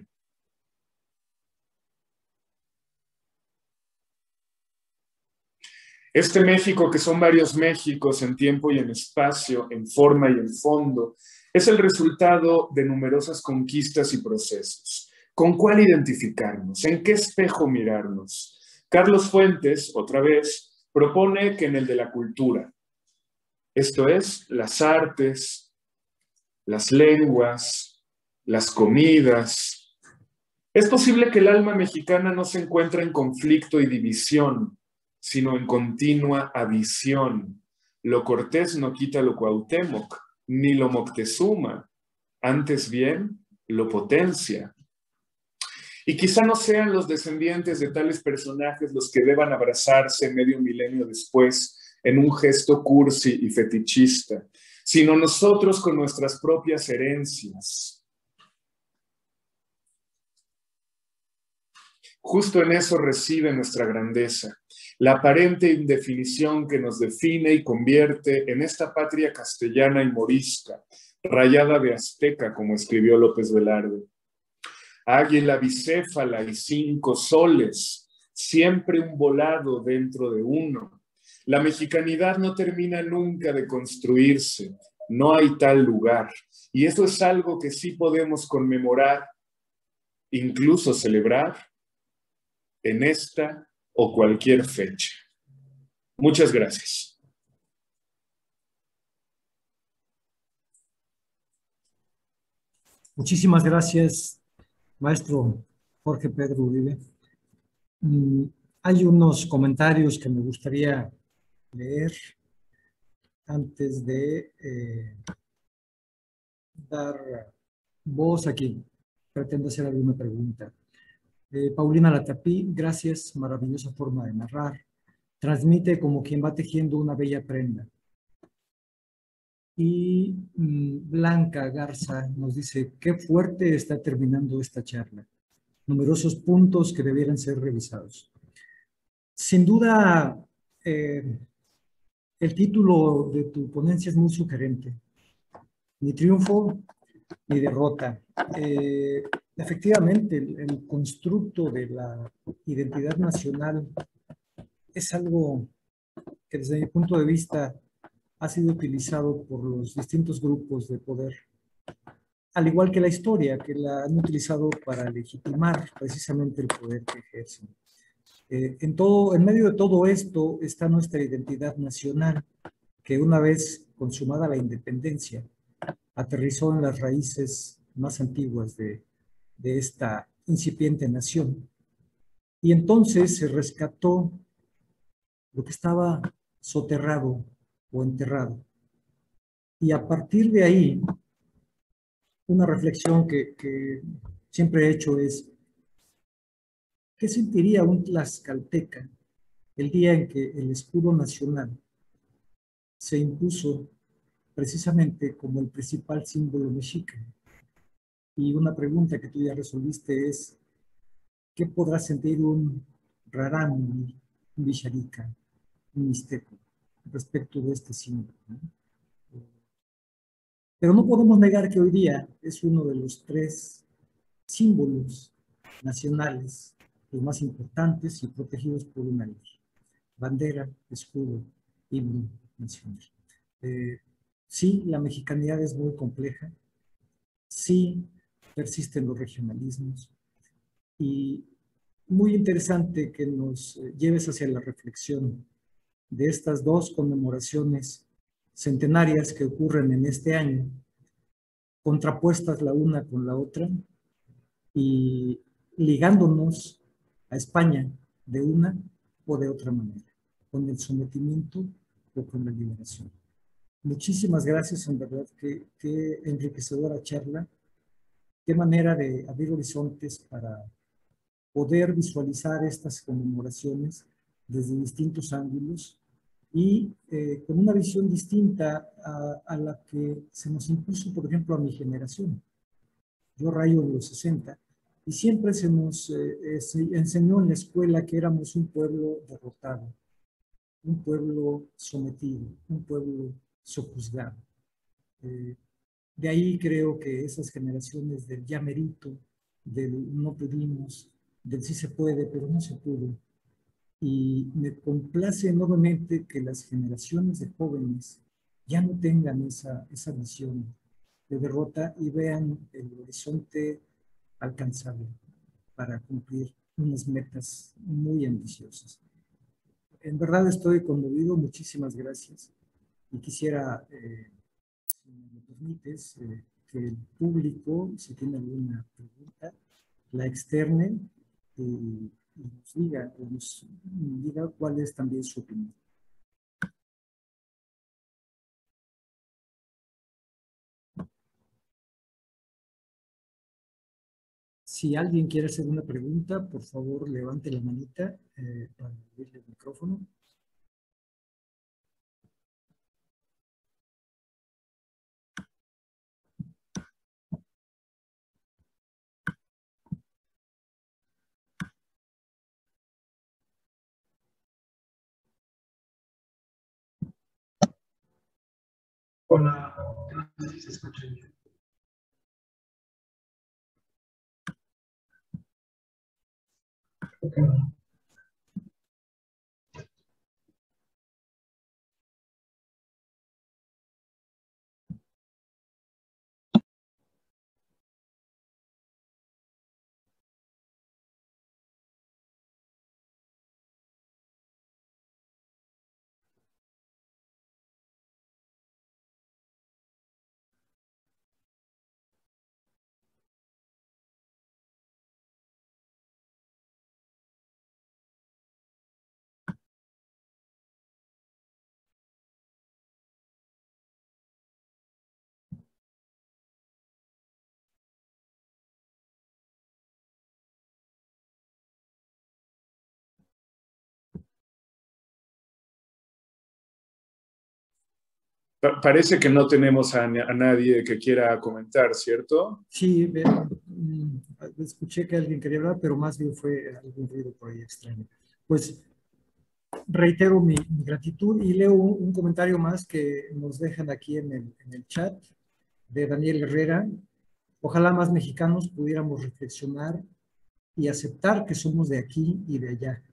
Este México, que son varios Méxicos en tiempo y en espacio, en forma y en fondo, es el resultado de numerosas conquistas y procesos. ¿Con cuál identificarnos? ¿En qué espejo mirarnos? Carlos Fuentes, otra vez, propone que en el de la cultura, esto es, las artes, las lenguas, las comidas. Es posible que el alma mexicana no se encuentre en conflicto y división, sino en continua adición. Lo Cortés no quita lo Cuauhtémoc, ni lo Moctezuma, antes bien lo potencia. Y quizá no sean los descendientes de tales personajes los que deban abrazarse medio milenio después en un gesto cursi y fetichista, sino nosotros con nuestras propias herencias. Justo en eso reside nuestra grandeza, la aparente indefinición que nos define y convierte en esta patria castellana y morisca, rayada de azteca, como escribió López Velarde. Águila bicéfala y 5 soles, siempre un volado dentro de uno. La mexicanidad no termina nunca de construirse, no hay tal lugar. Y eso es algo que sí podemos conmemorar, incluso celebrar, en esta o cualquier fecha. Muchas gracias. Muchísimas gracias, maestro Jorge Pedro Uribe. Hay unos comentarios que me gustaría leer antes de dar voz aquí. Pretendo hacer alguna pregunta. Paulina Latapí, gracias, maravillosa forma de narrar. Transmite como quien va tejiendo una bella prenda. Y Blanca Garza nos dice, qué fuerte está terminando esta charla. Numerosos puntos que debieran ser revisados. Sin duda, el título de tu ponencia es muy sugerente. Ni triunfo ni derrota. Efectivamente, el constructo de la identidad nacional es algo que desde mi punto de vista ha sido utilizado por los distintos grupos de poder, al igual que la historia, que la han utilizado para legitimar precisamente el poder que ejercen. En medio de todo esto está nuestra identidad nacional, que una vez consumada la independencia, aterrizó en las raíces más antiguas de esta incipiente nación. Y entonces se rescató lo que estaba soterrado o enterrado. Y a partir de ahí, una reflexión que siempre he hecho es, ¿qué sentiría un tlaxcalteca el día en que el escudo nacional se impuso precisamente como el principal símbolo mexica? Y una pregunta que tú ya resolviste es, ¿qué podrá sentir un rarámuri, un villarica, un mixteco respecto de este símbolo, ¿no? Pero no podemos negar que hoy día es uno de los 3 símbolos nacionales, los más importantes y protegidos por una ley. Bandera, escudo, himno nacional. Sí, la mexicanidad es muy compleja, sí persisten los regionalismos y muy interesante que nos lleves hacia la reflexión de estas dos conmemoraciones centenarias que ocurren en este año, contrapuestas la una con la otra y ligándonos a España de una o de otra manera, con el sometimiento o con la liberación. Muchísimas gracias, en verdad, qué enriquecedora charla, qué manera de abrir horizontes para poder visualizar estas conmemoraciones desde distintos ángulos y con una visión distinta a la que se nos impuso, por ejemplo, a mi generación. Yo rayo en los 60 y siempre se nos enseñó en la escuela que éramos un pueblo derrotado, un pueblo sometido, un pueblo sojuzgado. De ahí creo que esas generaciones del ya merito, del no pudimos, del sí se puede, pero no se pudo. Y me complace enormemente que las generaciones de jóvenes ya no tengan esa visión de derrota y vean el horizonte alcanzable para cumplir unas metas muy ambiciosas. En verdad estoy conmovido, muchísimas gracias. Y quisiera, si me lo permites, que el público, si tiene alguna pregunta, la externe y nos diga cuál es también su opinión. Si alguien quiere hacer una pregunta, por favor levante la manita para abrirle el micrófono. Hola, no sé si se escucha bien. Okay. Parece que no tenemos a nadie que quiera comentar, ¿cierto? Sí, escuché que alguien quería hablar, pero más bien fue algún ruido por ahí extraño. Pues reitero mi gratitud y leo un comentario más que nos dejan aquí en el chat de Daniel Herrera. Ojalá más mexicanos pudiéramos reflexionar y aceptar que somos de aquí y de allá.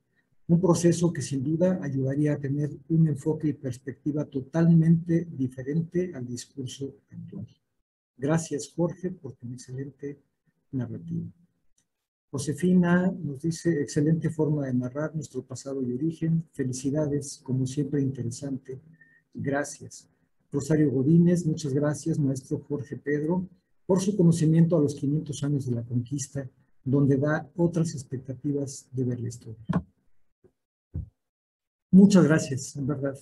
Un proceso que sin duda ayudaría a tener un enfoque y perspectiva totalmente diferente al discurso actual. Gracias, Jorge, por tu excelente narrativa. Josefina nos dice, excelente forma de narrar nuestro pasado y origen. Felicidades, como siempre interesante. Gracias. Rosario Godínez, muchas gracias, maestro Jorge Pedro, por su conocimiento a los 500 años de la conquista, donde da otras expectativas de ver la historia. Muchas gracias, en verdad.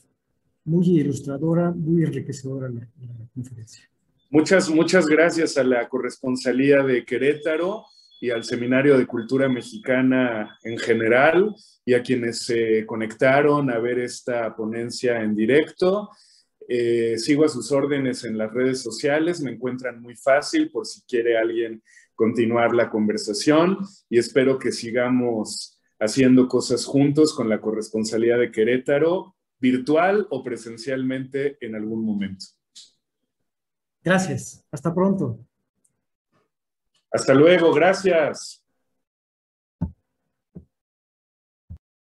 Muy ilustradora, muy enriquecedora la conferencia. Muchas gracias a la corresponsalía de Querétaro y al Seminario de Cultura Mexicana en general y a quienes se conectaron a ver esta ponencia en directo. Sigo a sus órdenes en las redes sociales, me encuentran muy fácil por si quiere alguien continuar la conversación y espero que sigamos haciendo cosas juntos con la corresponsalía de Querétaro, virtual o presencialmente en algún momento. Gracias. Hasta pronto. Hasta luego. Gracias.